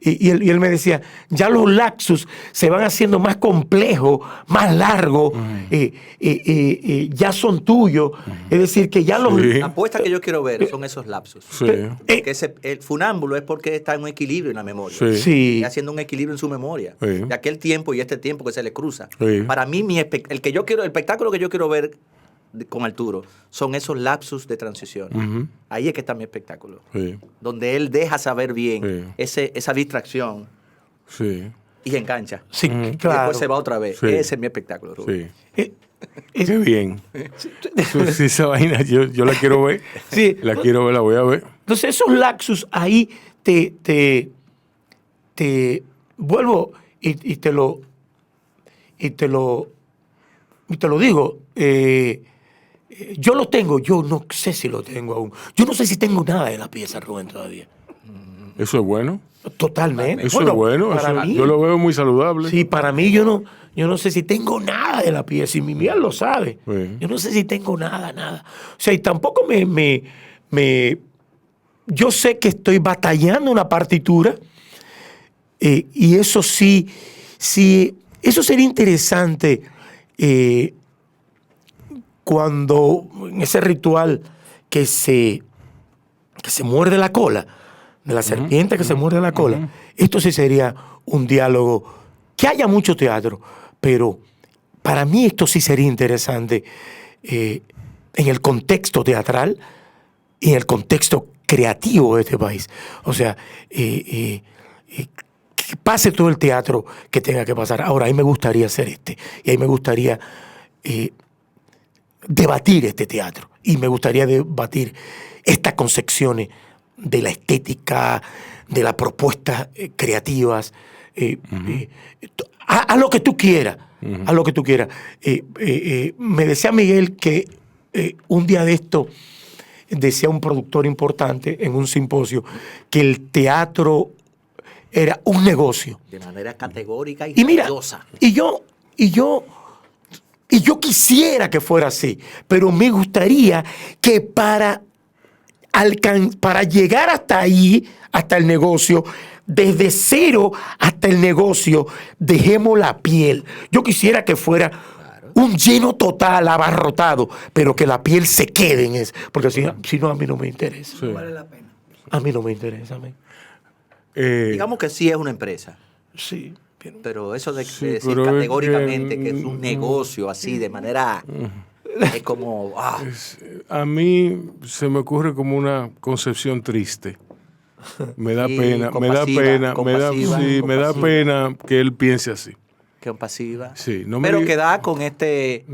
y él me decía, ya los lapsus se van haciendo más complejos, más largos, ya son tuyos, es decir, que ya los... Sí. La apuesta que yo quiero ver son esos lapsos. Sí. Que el funámbulo es porque está en un equilibrio en la memoria. Sí. Sí. Está haciendo un equilibrio en su memoria. Sí. De aquel tiempo y este tiempo que se le cruza. Sí. Para mí, el espectáculo que yo quiero ver con Arturo son esos lapsus de transición. Ahí es que está mi espectáculo. Sí. Donde él deja saber bien esa distracción Sí. y engancha. Sí, Y claro. después se va otra vez. Sí. Ese es mi espectáculo, Rubén. Sí. Qué bien. Sí, esa vaina yo la quiero ver. Sí. La quiero ver, la voy a ver. Entonces esos lapsus ahí te vuelvo y te lo digo. Yo lo tengo, yo no sé si lo tengo aún. Yo no sé si tengo nada de la pieza, Rubén, todavía. Eso es bueno. Totalmente. Eso es bueno. Para mí, Yo lo veo muy saludable. sí, para mí yo no sé si tengo nada de la pieza, y mi Miguel lo sabe. Sí. Yo no sé si tengo nada. O sea, y tampoco yo sé que estoy batallando una partitura, y eso sí, eso sería interesante cuando en ese ritual que se muerde la cola, de la serpiente que se muerde la cola, esto sí sería un diálogo, que haya mucho teatro, pero para mí esto sí sería interesante en el contexto teatral y en el contexto creativo de este país. O sea, que pase todo el teatro que tenga que pasar. Ahora, a mí me gustaría hacer y a mí me gustaría debatir este teatro, y me gustaría debatir estas concepciones de la estética, de las propuestas creativas, a lo que tú quieras, a lo que tú quieras. Me decía Miguel que un día de esto, decía un productor importante en un simposio, que el teatro era un negocio. De manera categórica y Y mira, rigurosa. y yo quisiera que fuera así, pero me gustaría que para llegar hasta ahí, hasta el negocio, desde cero hasta el negocio, dejemos la piel. Yo quisiera que fuera un lleno total, abarrotado, pero que la piel se quede en eso. Porque si no, a mí no me interesa. Sí. No vale la pena. A mí no me interesa. Digamos que sí es una empresa. Sí. Pero eso de Sí, decir pero es categóricamente que- que es un negocio así, de manera... Es como... A mí se me ocurre como una concepción triste. Me da Sí, pena, compasiva, me da pena que él piense así. que pasiva. Sí, no me Pero diga- que da con este...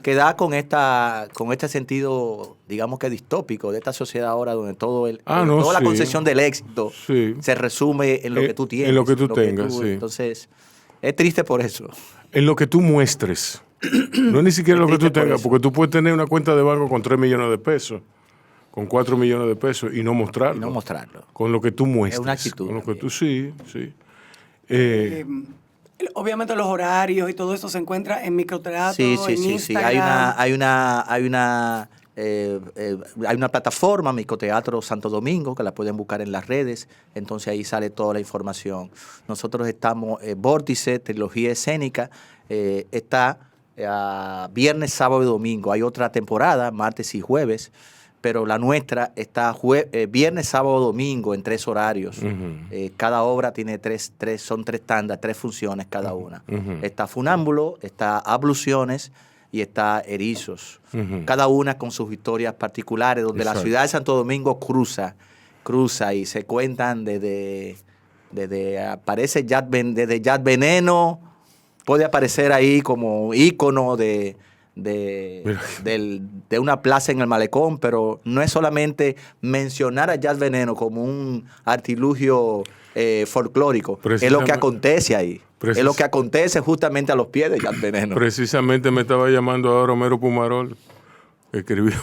Que da con este sentido, digamos que distópico de esta sociedad ahora donde toda la sí. concepción del éxito Sí. se resume en lo que tú tienes. En lo que tú tengas, sí. Entonces, es triste por eso. En lo que tú muestres. No es ni siquiera lo que tú Triste por tengas, eso. porque tú puedes tener una cuenta de banco con 3 millones de pesos, con 4 millones de pesos y no mostrarlo. Y no mostrarlo. Con lo que tú muestres. Es una actitud Con lo que también. tú, sí, sí. Obviamente los horarios y todo eso se encuentra en Microteatro, Sí. en Instagram. Hay una plataforma, Microteatro Santo Domingo, que la pueden buscar en las redes. Entonces ahí sale toda la información. Nosotros estamos, Vórtice, Trilogía Escénica, está viernes, sábado y domingo. Hay otra temporada, martes y jueves, pero la nuestra está viernes, sábado, domingo en 3 horarios. Cada obra tiene son 3 tandas, 3 funciones cada una. Está Funámbulo, está Abluciones y está Erizos. Cada una con sus historias particulares, donde Exacto. la ciudad de Santo Domingo cruza y se cuentan desde aparece desde Yad Veneno, puede aparecer ahí como ícono de una plaza en el malecón, pero no es solamente mencionar a Yad Veneno como un artilugio folclórico, es lo que Precisamente- acontece ahí. Es lo que acontece justamente a los pies de Yad Veneno. Precisamente me estaba llamando ahora Homero Pumarol. Escribió,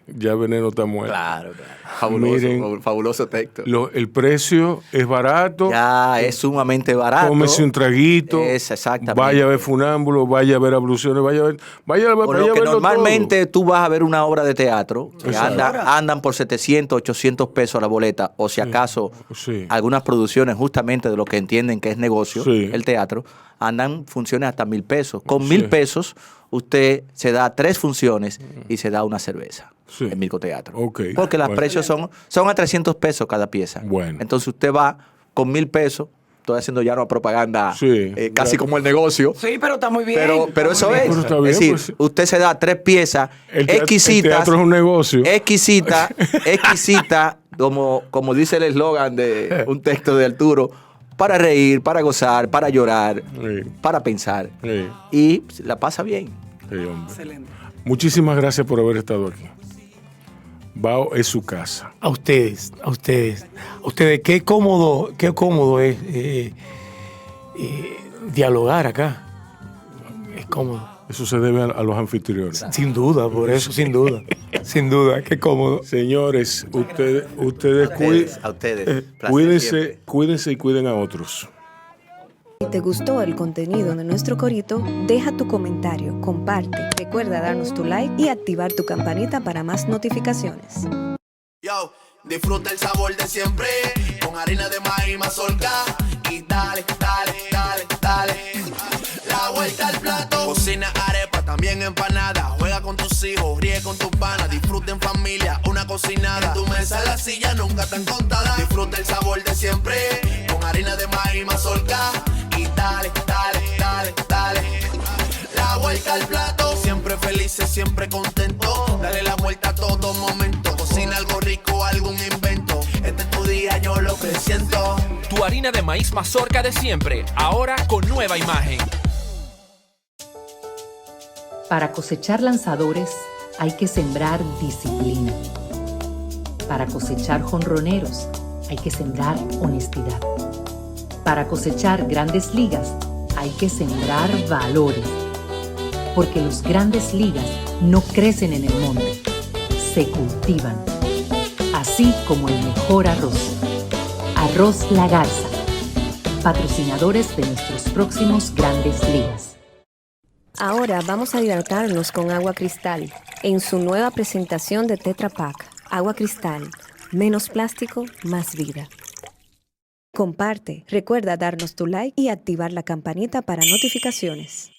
ya Veneno está muerto. Claro. Fabuloso, Miren, fabuloso texto. El precio es barato. Ya es sumamente barato. Tómese un traguito. Es exactamente. Vaya a ver Funámbulo, vaya a ver Abluciones, vaya a ver Por lo que verlo normalmente tú vas a ver una obra de teatro que Exacto. andan por 700, 800 pesos la boleta, o si acaso Sí. algunas producciones justamente de lo que entienden que es negocio, Sí. el teatro, andan funciones hasta 1,000 pesos. Con 1,000 pesos usted se da 3 funciones y se da una cerveza Sí. en Microteatro. Ok. Porque los Bueno. precios son a 300 pesos cada pieza. Bueno. Entonces usted va con 1,000 pesos, estoy haciendo ya una propaganda Sí. casi como el negocio. Sí, pero está muy bien. Pero está eso muy es. bien. Pero está bien, Es decir, pues. usted se da 3 piezas El exquisitas. teatro es un negocio. Exquisita, como dice el eslogan de un texto de Arturo, para reír, para gozar, para llorar, Sí. para pensar. Sí. Y la pasa bien. Sí, hombre. Excelente. Muchísimas gracias por haber estado aquí. Bao es su casa. A ustedes. Qué cómodo es dialogar acá. Es cómodo. Eso se debe a los anfitriones. Sin duda, por eso, sin duda. Sin duda, qué cómodo. Señores, ustedes A ustedes. Placer siempre. cuídense y cuiden a otros. Si te gustó el contenido de nuestro corito, deja tu comentario, comparte, recuerda darnos tu like y activar tu campanita para más notificaciones. Yo, disfruta el sabor de siempre, con harina de maíz mazorca, y dale, dale, dale, dale. La vuelta al plato, cocina arepa, también empanada, juega con tus hijos, ríe con tus panas, disfruta en familia, una cocinada. En tu mesa la silla nunca tan contada, disfruta el sabor de siempre, con harina de maíz mazorca, y dale, dale, dale, dale. La vuelta al plato, siempre felices, siempre contento. Dale la vuelta a todo momento. Cocina algo rico, algún invento. Este es tu día, yo lo que siento. Tu harina de maíz mazorca de siempre, ahora con nueva imagen. Para cosechar lanzadores hay que sembrar disciplina. Para cosechar jonroneros hay que sembrar honestidad. Para cosechar grandes ligas hay que sembrar valores. Porque los grandes ligas no crecen en el monte, se cultivan. Así como el mejor arroz. Arroz La Garza, patrocinadores de nuestros próximos grandes ligas. Ahora vamos a hidratarnos con agua cristal en su nueva presentación de Tetra Pak. Agua cristal, menos plástico, más vida. Comparte, recuerda darnos tu like y activar la campanita para notificaciones.